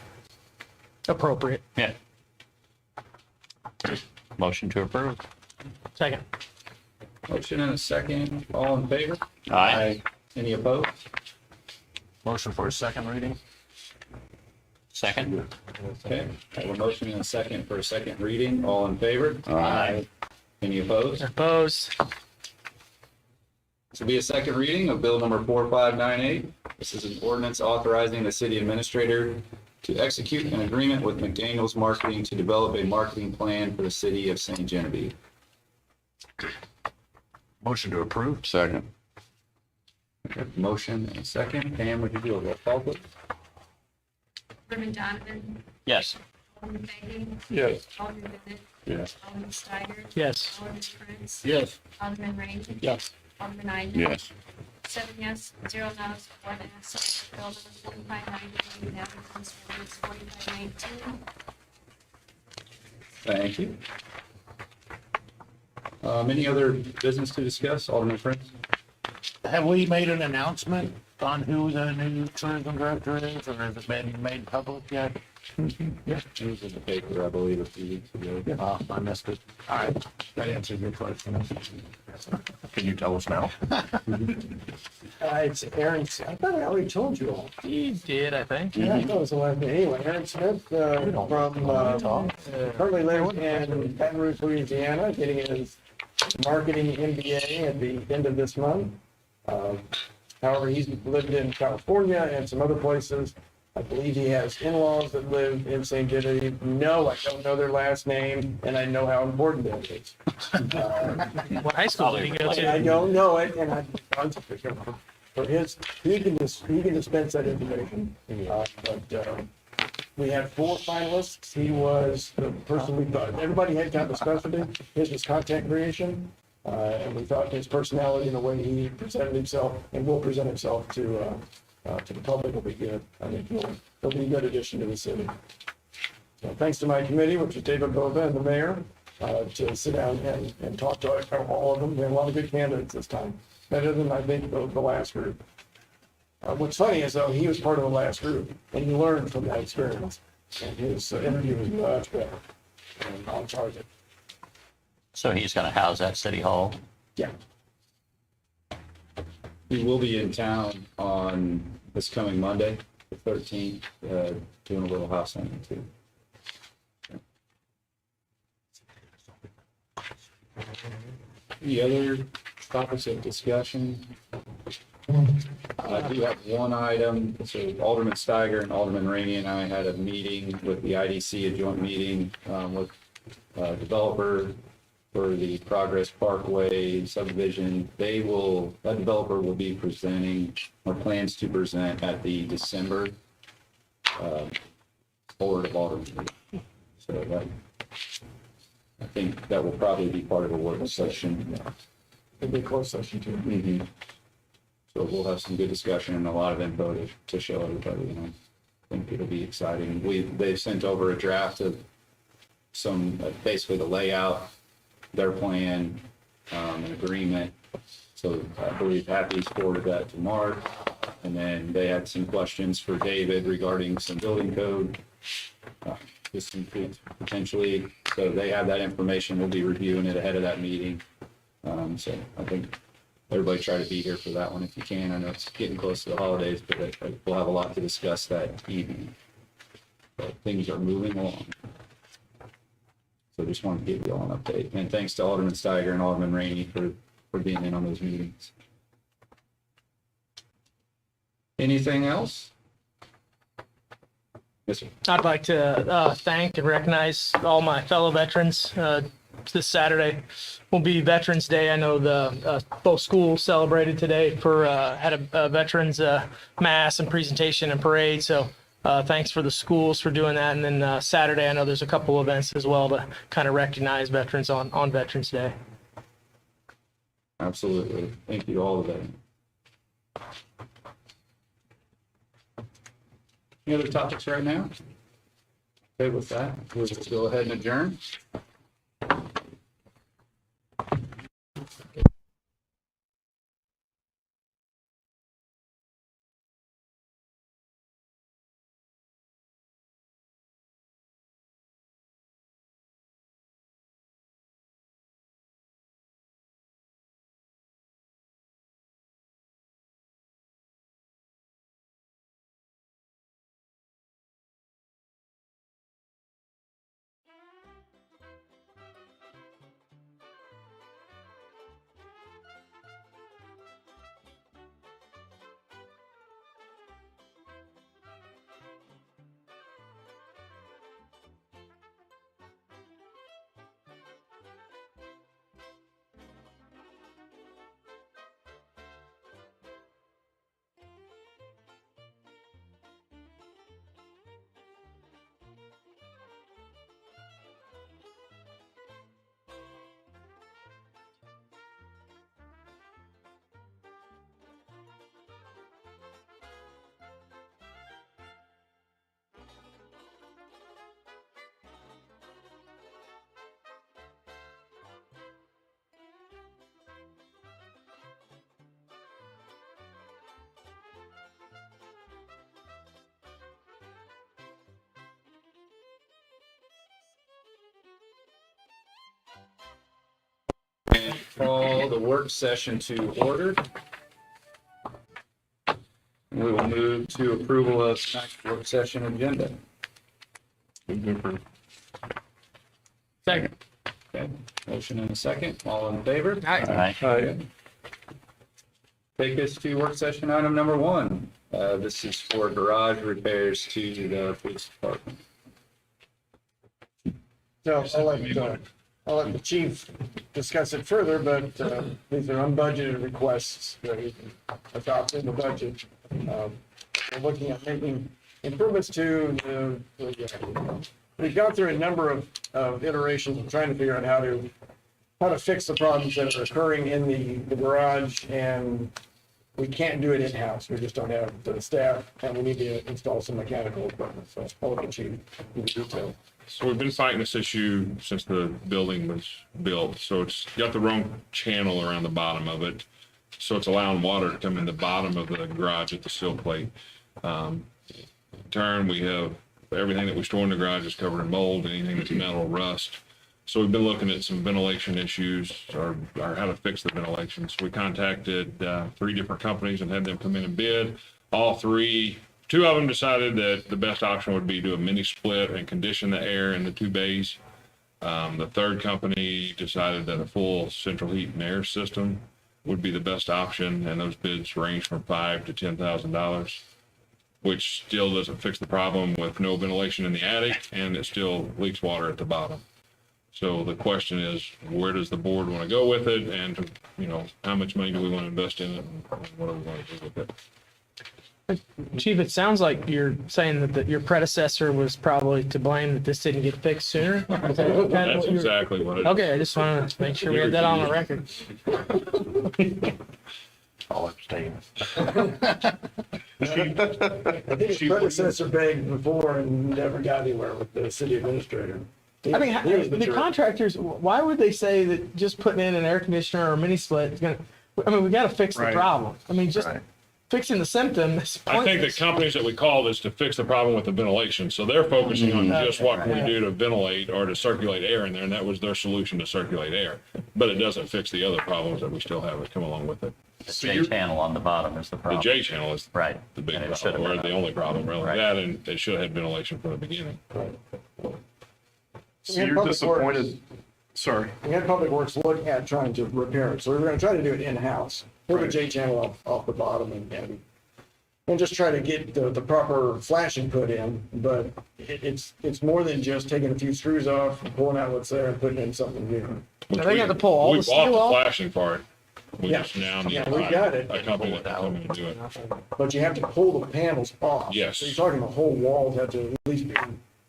S8: appropriate.
S4: Yeah. Motion to approve.
S8: Second.
S1: Motion and a second. All in favor?
S4: Aye.
S1: Any opposed?
S10: Motion for a second reading.
S4: Second.
S1: Okay, I have a motion and a second for a second reading. All in favor?
S4: Aye.
S1: Any opposed?
S8: Opposed.
S1: This will be a second reading of bill number 4598. This is an ordinance authorizing the city administrator to execute an agreement with McDaniels Marketing to develop a marketing plan for the city of St. Genevieve.
S10: Motion to approve. Second.
S1: Motion and a second. Pam, would you do a roll call, please?
S3: Alderman Donovan.
S4: Yes.
S3: Alderman Fahy.
S10: Yes.
S3: Alderman Bennett.
S10: Yes.
S3: Alderman Steiger.
S8: Yes.
S3: Alderman Prince.
S10: Yes.
S3: Alderman Rainey.
S10: Yes.
S3: Alderman Eidman.
S10: Yes.
S3: 7 yes, 0 no's, 1 absent. Bill number 4598 now becomes ordinance 4519.
S1: Thank you. Any other business to discuss? Alderman Prince?
S10: Have we made an announcement on who the new tourism director is, or has it been made public yet?
S1: Yeah. It was in the paper, I believe, a few weeks ago.
S10: I missed it. All right, that answered your question. Can you tell us now?
S5: It's Aaron, I thought I already told you all.
S8: He did, I think.
S5: Yeah, I thought it was the last name. Anyway, Aaron Smith, from, currently lives in Baton Rouge, Louisiana, getting his marketing MBA at the end of this month. However, he's lived in California and some other places. I believe he has in-laws that live in St. Genevieve. No, I don't know their last name, and I know how important that is.
S8: What high school did he go
S5: I
S8: to?
S5: don't know it, and I'm for his, he can dispense that information. We had 4 finalists. He was the person we thought, everybody had kind of a specialty. His was content creation. And we thought his personality and the way he presented himself and will present himself to the public will be good. I think he'll be a good addition to the city. So thanks to my committee, which is David Bova and the mayor, to sit down and talk to all of them. We had a lot of good candidates this time, better than I think the last group. What's funny is though, he was part of the last group and he learned from that experience and his interview was much better and on target.
S4: So he's going to house at City Hall.
S5: Yeah.
S1: He will be in town on this coming Monday, the 13th, doing a little house hunting too. Any other topics of discussion? I do have one item. So Alderman Steiger and Alderman Rainey and I had a meeting with the IDC, a joint meeting with a developer for the Progress Parkway subdivision. That developer will be presenting, or plans to present at the December Board of Aldermen meeting. So that, I think that will probably be part of a work session.
S5: It'd be a closed session too.
S1: So we'll have some good discussion and a lot of info to show everybody, I think it'll be exciting. They've sent over a draft of some, basically the layout, their plan, an agreement. So I believe Happy's forwarded that to Mark. And then they had some questions for David regarding some building code, just some potentially. So they have that information. We'll be reviewing it ahead of that meeting. So I think everybody try to be here for that one if you can. I know it's getting close to the holidays, but we'll have a lot to discuss that evening. But things are moving along. So just wanted to give you all an update. And thanks to Alderman Steiger and Alderman Rainey for being in on those meetings. Anything else? Yes, sir.
S8: I'd like to thank and recognize all my fellow veterans. This Saturday will be Veterans Day. I know the both schools celebrated today had a veterans mass and presentation and parade. So thanks for the schools for doing that. And then Saturday, I know there's a couple events as well to kind of recognize veterans on Veterans Day.
S1: Absolutely. Thank you to all of them. Any other topics right now? Okay, with that, we'll just go ahead and adjourn. And call the work session to order. We will move to approval of tonight's work session agenda.
S8: Second.
S1: Okay, motion and a second. All in favor?
S4: Aye.
S1: Aye. Take us to work session item number 1. This is for garage repairs to the police department.
S5: So I'll let the chief discuss it further, but these are unbudgeted requests that we can adopt in the budget. We're looking at making improvements to we've gone through a number of iterations of trying to figure out how to fix the problems that are occurring in the garage, and we can't do it in-house. We just don't have the staff, and we need to install some mechanical equipment. So I'll let the chief give the detail.
S13: So we've been fighting this issue since the building was built. So it's got the wrong channel around the bottom of it. So it's allowing water to come in the bottom of the garage at the sill plate. In turn, we have everything that we store in the garage is covered in mold, anything that's metal, rust. So we've been looking at some ventilation issues or how to fix the ventilation. So we contacted 3 different companies and had them come in and bid. All 3, 2 of them decided that the best option would be do a mini split and condition the air in the 2 bays. The 3rd company decided that a full central heat and air system would be the best option, and those bids range from $5,000 to $10,000, which still doesn't fix the problem with no ventilation in the attic, and it still leaks water at the bottom. So the question is, where does the board want to go with it, and how much money do we want to invest in it, and what do we want to do with it?
S8: Chief, it sounds like you're saying that your predecessor was probably to blame that this didn't get fixed sooner. Is that kind of
S13: That's
S8: what you're-
S13: exactly what it is.
S8: Okay, I just wanted to make sure we had that on the record.
S4: I'll abstain.
S5: I think his predecessor begged before and never got anywhere with the city administrator.
S8: I mean,
S5: He was
S8: the
S5: jerk.
S8: contractors, why would they say that just putting in an air conditioner or a mini split is gonna, I mean, we gotta fix the
S6: Right.
S8: problem. I mean, just fixing the symptom is
S13: I think the
S8: pointless.
S13: companies that we called is to fix the problem with the ventilation. So they're focusing on just what can we do to ventilate or to circulate air in there, and that was their solution to circulate air. But it doesn't fix the other problems that we still have that come along with it.
S4: The J channel on the bottom is the
S13: The
S4: problem.
S13: J channel is
S4: Right.
S13: the big
S4: And it
S13: problem,
S4: should've
S13: or
S4: been
S13: the only problem, really.
S4: Right.
S13: That, and they should have had ventilation from the beginning.
S6: So
S5: We had
S6: you're
S5: Public Works.
S6: disappointed, sorry.
S5: We had Public Works look at trying to repair it, so we were gonna try to do it in-house. Pull the J channel off the bottom and just try to get the proper flashing put in, but it's more than just taking a few screws off, pulling out what's there and putting in something new.
S13: Which
S8: They got to pull all
S13: we
S8: the
S13: bought
S8: steel
S13: the
S8: off.
S13: flashing part. We
S5: Yeah.
S13: just now need
S5: Yeah,
S13: to
S5: we
S13: find
S5: got it.
S13: a company that can come in and do it.
S5: But you have to pull the panels off.
S13: Yes.
S5: So you're talking the whole walls have to at least be,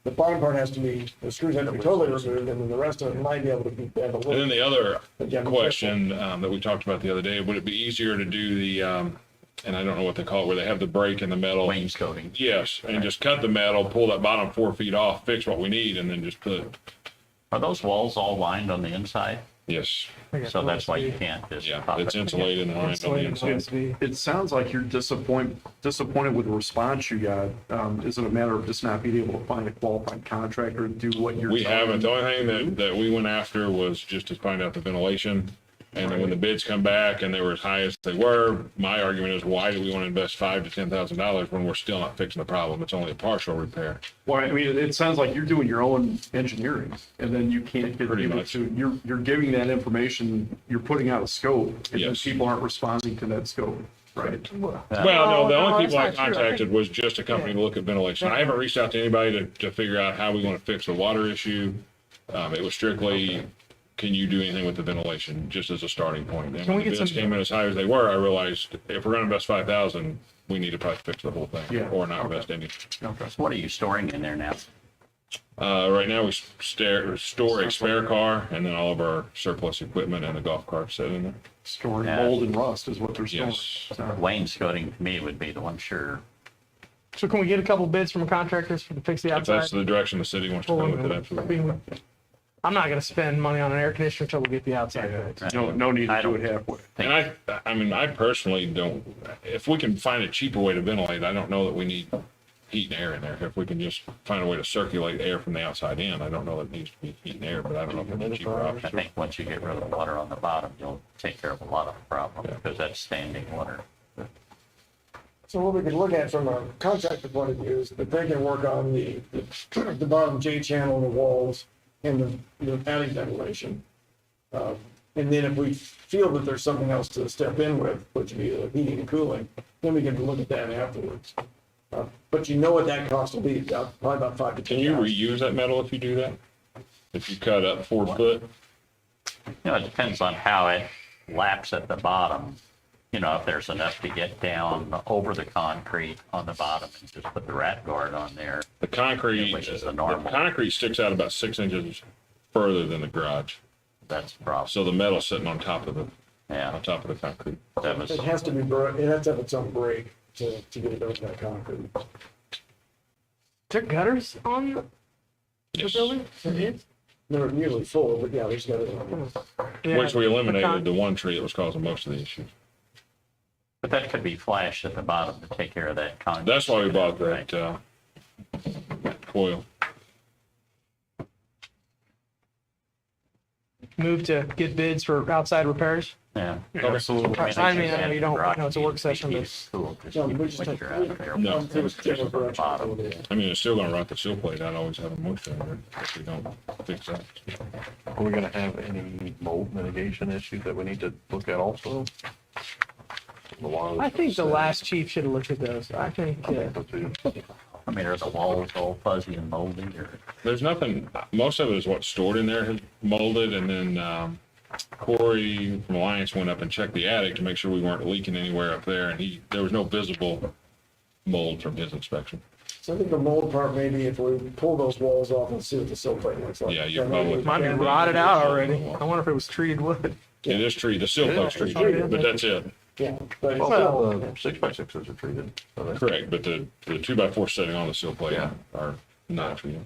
S5: the bottom part has to be, the screws have to be totally removed, and then the rest of it might be able to be bent a
S13: And then
S5: little.
S13: the other
S5: But yeah,
S13: question that we talked about the other day, would it be easier to do the, and I don't know what they call it, where they have the break in the metal?
S4: Wainscoting.
S13: Yes, and just cut the metal, pull that bottom 4 feet off, fix what we need, and then just put,
S4: Are those walls all lined on the inside?
S13: yes,
S4: So that's why you can't just
S13: yeah,
S4: pop
S13: it's
S4: it.
S13: insulated and lined on the inside.
S6: It sounds like you're disappointed with the response you got. Is it a matter of just not being able to find a qualified contractor to do what you're?
S13: We
S6: telling
S13: haven't, the
S6: them
S13: only
S6: to
S13: thing
S6: do?
S13: that we went after was just to find out the ventilation. And then when the bids come back and they were as high as they were, my argument is, why do we want to invest $5,000 to $10,000 when we're still not fixing the problem? It's only a partial repair.
S6: Well, I mean, it sounds like you're doing your own engineering and then you can't get
S13: Pretty
S6: able
S13: much.
S6: to, you're giving that information, you're putting out a scope and then
S13: Yes.
S6: people aren't responding to that scope, right?
S13: Well, no, the only people I
S8: that's not true.
S13: contacted was just a company to look at ventilation. I haven't reached out to anybody to figure out how we want to fix the water issue. It was strictly, can you do anything with the ventilation, just as a starting point? And
S8: Can
S13: when
S8: we
S13: the
S8: get
S13: bids
S8: some-
S13: came in as high as they were, I realized if we're going to invest 5,000, we need to probably fix the whole thing
S6: Yeah,
S13: or not
S6: okay.
S13: invest any.
S6: Okay.
S4: What are you storing in there now?
S13: Right now, we store a spare car and then all of our surplus equipment and the golf cart sit in there.
S6: Storing
S4: Yeah.
S6: mold and rust is what they're storing.
S13: Yes.
S6: So-
S4: Wainscoting to me would be the one sure.
S8: So can we get a couple bids from contractors to fix the
S13: If
S8: outside?
S13: that's the direction the city wants to go with it, absolutely.
S8: I'm not gonna spend money on an air conditioner until we get the outside bids.
S6: No need
S4: I
S6: to do
S4: don't
S6: it halfway.
S13: And I mean, I personally don't, if we can find a cheaper way to ventilate, I don't know that we need heat and air in there. If we can just find a way to circulate air from the outside in, I don't know that it needs to be heat and air, but I don't know if it's a cheaper
S4: I
S13: option.
S4: think once you get rid of the water on the bottom, you'll take care of a lot of the problem because that's standing water.
S5: So what we could look at from a contractor point of view is that they can work on the bottom J channel, the walls, and the attic ventilation. And then if we feel that there's something else to step in with, which would be heating and cooling, then we can look at that afterwards. But you know what that cost will be, probably about 5 to 10
S13: Can you
S5: thousand.
S13: reuse that metal if you do that? If you cut up 4 foot?
S4: You know, it depends on how it laps at the bottom. You know, if there's enough to get down over the concrete on the bottom and just put the rat guard on there.
S13: The concrete,
S4: Which is the
S13: the
S4: normal.
S13: concrete sticks out about 6 inches further than the garage.
S4: That's the problem.
S13: So the metal's sitting on top of the
S4: Yeah,
S13: the concrete.
S4: that was,
S5: It has to be, it has to have its own break to get it over that concrete.
S8: Is there gutters on the
S13: Yes.
S8: building? There is?
S5: They're usually full, but yeah, there's got to.
S8: Yeah.
S13: Which we eliminated
S8: Con-
S13: the one tree that was causing most of the issues.
S4: but that could be flashed at the bottom to take care of that concrete.
S13: That's why we bought
S4: Right.
S13: that coil.
S8: move to get bids for outside repairs?
S4: Yeah.
S7: Absolutely.
S8: I mean, I know you don't, I know it's a work session, but
S4: Cool, just
S5: No,
S4: keep
S5: we
S4: it
S5: just
S4: when
S5: take-
S4: you're out there.
S13: No.
S4: Bottom.
S13: I mean, it's still gonna rot the sill plate. I'd always have a moisture in there if we don't fix that.
S2: Are we gonna have any mold mitigation issues that we need to look at also?
S8: I think the last chief should have looked at those. I think,
S4: I mean, are the walls all fuzzy and moldy or?
S13: There's nothing, most of it is what's stored in there has molded, and then, Corey from Alliance went up and checked the attic to make sure we weren't leaking anywhere up there, and there was no visible mold from his inspection.
S5: So I think the mold part, maybe if we pull those walls off and see what the sill plate looks like.
S13: Yeah, you probably-
S8: might be rotted out already. I wonder if it was treated wood.
S13: It is treated, the sill plate's treated, but that's it.
S5: Yeah, but it's
S2: Well,
S5: still,
S2: the 6x6s are treated. so they-
S13: Correct, but the 2x4 setting on the sill plate
S2: Yeah.
S13: are not treated.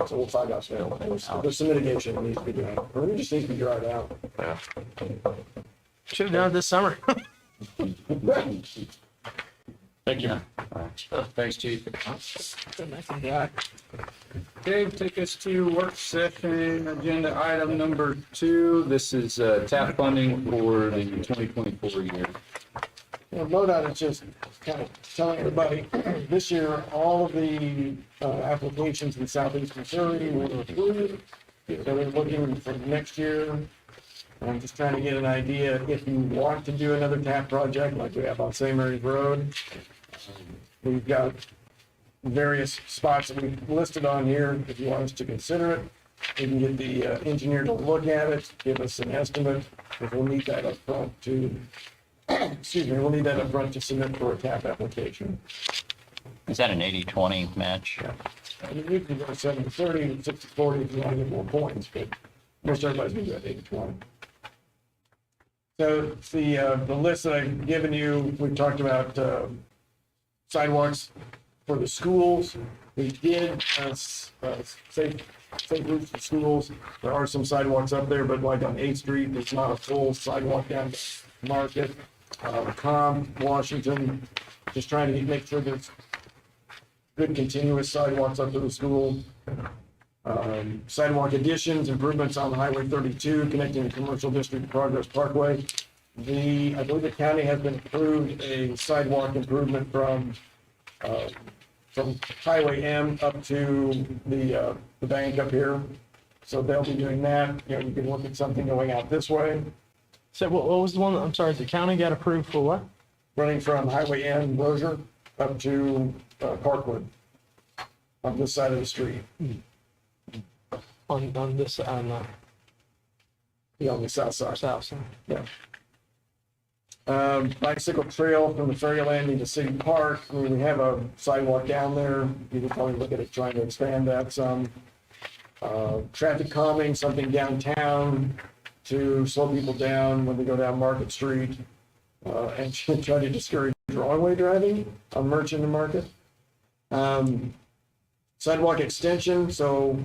S5: so we'll find out soon. There's some mitigation that needs to be done, or it just needs to be dried out.
S2: Yeah.
S8: Should have done it this summer.
S13: Thank you.
S1: Thanks, Chief.
S8: Nice and dry.
S1: Dave, take us to work session agenda item number 2. This is TAP funding for the 2024 year.
S5: MoDOT is just kind of telling everybody, this year, all of the applications in southeast Missouri were approved. So they're looking for next year. I'm just trying to get an idea if you want to do another TAP project like we have on St. Mary's Road. We've got various spots that we've listed on here if you want us to consider it. We can get the engineer to look at it, give us an estimate, if we'll need that up front to, excuse me, we'll need that up front to submit for a TAP application.
S4: Is that an 80-20 match?
S5: And you can go 70-30, 60-40 if you want to get more points, but most everybody's gonna do that 80-20. So it's the list that I've given you, we've talked about sidewalks for the schools. We did safe routes to schools. There are some sidewalks up there, but like on 8th Street, there's not a full sidewalk down to Market. Washington, just trying to make sure there's good continuous sidewalks up to the school. Sidewalk additions, improvements on Highway 32 connecting the Commercial District to Progress Parkway. I believe the county has been approved a sidewalk improvement from Highway M up to the bank up here. So they'll be doing that. You know, you can look at something going out this way,
S8: So what was the one, I'm sorry, the county got approved for what?
S5: running from Highway M, Rozier, up to Parkwood on this side of the street.
S8: On this, on
S5: On the south side.
S8: the south side.
S5: Yeah. Bicycle trail from the ferry landing to City Park. I mean, we have a sidewalk down there. You can probably look at it, trying to expand that some. Traffic calming, something downtown to slow people down when they go down Market Street. And try to discourage wrong-way driving on Merchant and Market. Sidewalk extension, so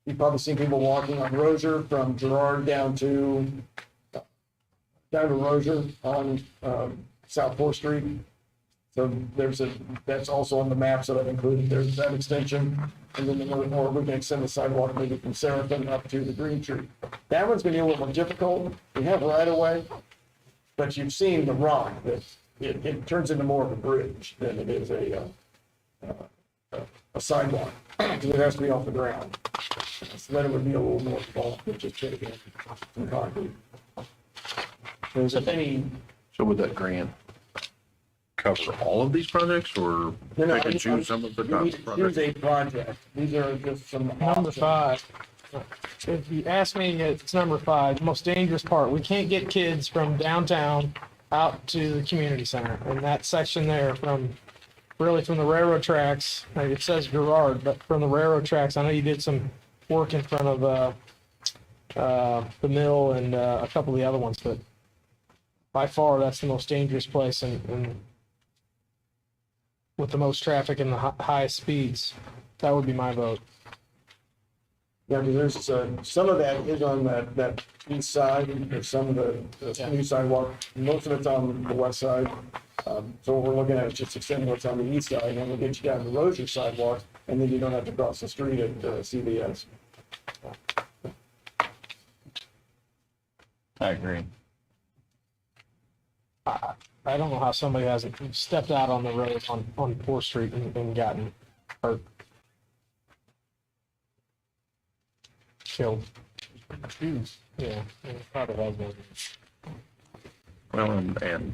S5: you've probably seen people walking on Rozier from Girard down to Rozier on South 4th Street. So that's also on the maps that I've included. There's that extension. And then or we can extend the sidewalk maybe from Seraphim up to the Green Tree. That one's gonna be a little more difficult. We have right of way, but you've seen the rock that it turns into more of a bridge than it is a sidewalk, because it has to be off the ground. So then it would be a little more involved than just putting in some concrete. There's any,
S2: So would that grant cover all of these projects or pick and choose some of the
S5: you need to choose
S2: projects?
S5: a project. These are just some.
S8: Number
S5: options.
S8: 5. If you ask me, it's number 5, most dangerous part. We can't get kids from downtown out to the community center. And that section there from the railroad tracks, like it says Girard, but from the railroad tracks, I know you did some work in front of the mill and a couple of the other ones, but by far that's the most dangerous place and with the most traffic and the highest speeds. That would be my vote.
S5: Yeah, because there's, some of that is on that east side, there's some of the new sidewalk, most of it's on the west side. So what we're looking at is just extending what's on the east side, and we'll get you down the Rozier sidewalk, and then you don't have to cross the street at CVS.
S4: I agree.
S8: I don't know how somebody hasn't stepped out on the road on 4th Street and gotten hurt. Killed. Yeah, it probably has been.
S6: Well, and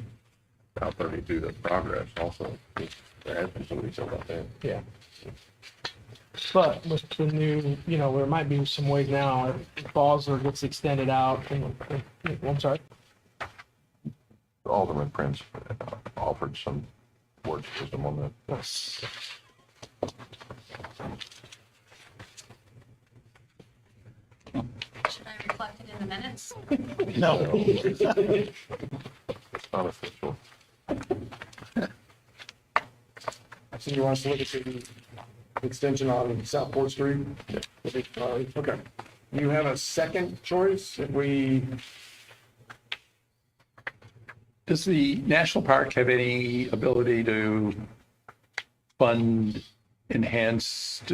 S6: Route 32, the progress also, there has been somebody killed out there.
S8: Yeah. But with the new, there might be some ways now, if Bosler gets extended out, I'm sorry.
S6: Alderman Prince offered some words of wisdom on that.
S3: Should I reflect it in the minutes?
S10: No.
S6: It's not official.
S5: So you want us to look at the extension on South 4th Street? Okay. You have a second choice if we,
S6: Does the national park have any ability to fund enhanced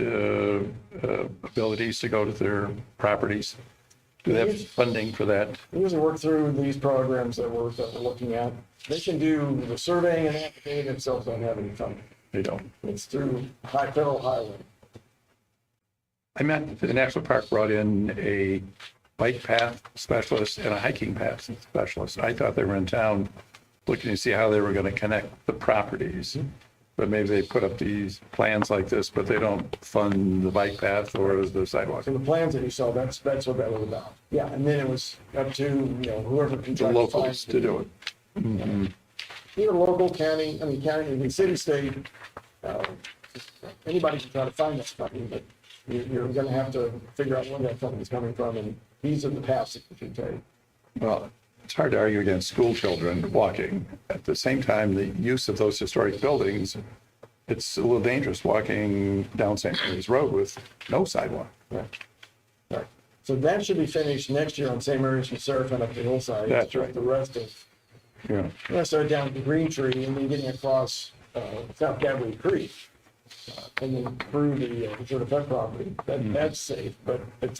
S6: abilities to go to their properties? Do they have funding for that?
S5: we usually work through these programs that we're looking at. They can do the surveying and that, but they themselves don't have any funding.
S6: They don't.
S5: It's through federal highway.
S6: I meant the national park brought in a bike path specialist and a hiking path specialist. I thought they were in town looking to see how they were going to connect the properties. But maybe they put up these plans like this, but they don't fund the bike path or the sidewalk.
S5: So the plans that you saw, that's what that was about. Yeah, and then it was up to, whoever can
S6: The
S5: try to
S6: locals
S5: find.
S6: to do it.
S5: Either local, county, city, state, anybody can try to find that funding, but you're gonna have to figure out where that funding is coming from, and these are the paths that you can take.
S6: Well, it's hard to argue against school children walking. At the same time, the use of those historic buildings, it's a little dangerous walking down St. Mary's Road with no sidewalk.
S5: Right. So that should be finished next year on St. Mary's from Seraphim up the hillside.
S6: That's right.
S5: The rest of,
S6: Yeah.
S5: the rest are down to Green Tree and then getting across, South Gabriel Creek. And then through the sort of Fed property. That's safe, but it's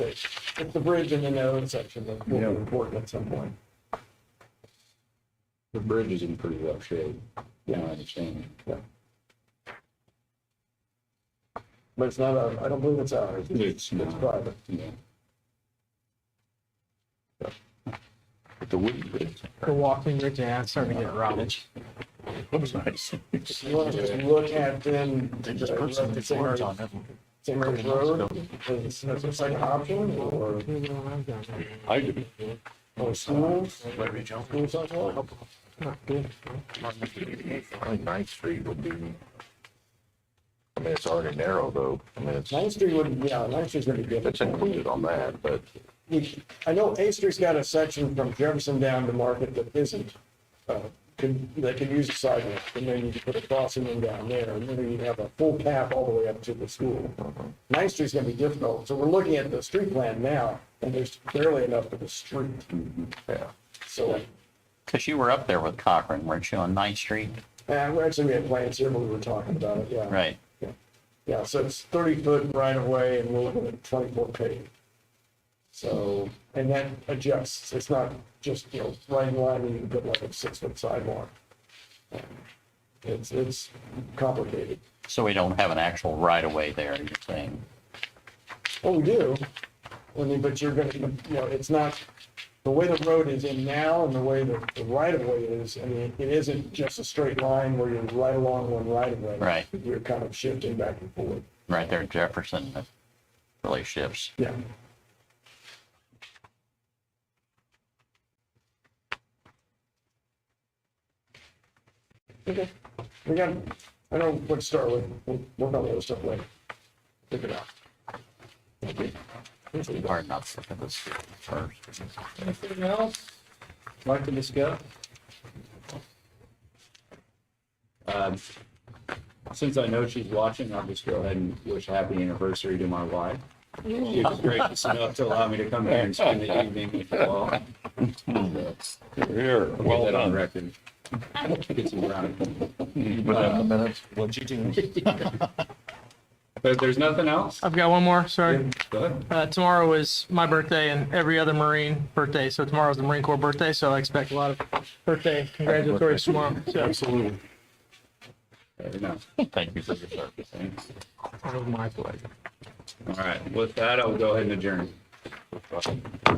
S5: the bridge and then the other section that will be important at some point.
S1: The bridge is in pretty rough shape.
S5: Yeah.
S1: I understand.
S5: Yeah. But it's not I don't believe it's ours.
S1: It's
S5: It's
S1: not.
S5: private.
S1: Yeah.
S6: But the wooden bridge
S8: The walking bridge, yeah, it's starting to get rotted.
S6: looks nice.
S5: You want to just look at then.
S10: They just put some
S5: St.
S10: boards
S5: Mary's-
S10: on it.
S5: St. Mary's Road, is that a second option or,
S6: I do.
S5: or schools?
S10: Larry Jones.
S5: Schools sidewalk?
S8: Not good.
S6: I think 9th Street would be, I mean, it's already narrow though. I mean, it's
S5: 9th Street would, yeah, 9th Street's gonna be
S6: it's
S5: difficult.
S6: included on that, but
S5: I know 8th Street's got a section from Jefferson down to Market that isn't, that can use the sidewalk, and then you can put a crossing in down there, and then you have a full path all the way up to the school. 9th Street's gonna be difficult, so we're looking at the street plan now, and there's barely enough of a street.
S6: yeah.
S5: So,
S4: Because you were up there with Cochran, weren't you, on 9th Street?
S5: actually, we had plans here, but we were talking about it, yeah.
S4: Right.
S5: Yeah, so it's 30-foot right of way, and we're looking at 20-foot paved. So, and that adjusts, it's not just, right in line, and you can put like a 6-foot sidewalk. It's complicated.
S4: So we don't have an actual right-of-way there, you're saying?
S5: Well, we do, but you're gonna, it's not, the way the road is in now and the way the right of way is, it isn't just a straight line where you're right along one right of way.
S4: Right.
S5: You're kind of shifting back and forth.
S4: Right there at Jefferson, that really shifts.
S5: Yeah. Okay, I know what to start with, we'll work on the other stuff later. Figure it out. Okay.
S4: Hard enough to look at this first.
S1: Anything else like to discuss? Since I know she's watching, I'll just go ahead and wish a happy anniversary to my wife. She was gracious enough to allow me to come here and spend the evening with you all.
S6: Here,
S1: Get
S6: well
S1: that on
S6: done.
S1: record. Get some brownie.
S6: Put that in the minutes.
S10: What'd you do?
S1: But If there's nothing else,
S8: I've got one more, sorry.
S1: go ahead.
S8: Tomorrow is my birthday and every other Marine birthday, so tomorrow's the Marine Corps birthday, so I expect a lot of birthday congratulatories tomorrow. So,
S1: Absolutely. Fair enough.
S4: Thank you for your service.
S1: Thanks.
S8: it was my pleasure.
S1: All right, with that, I'll go ahead and adjourn.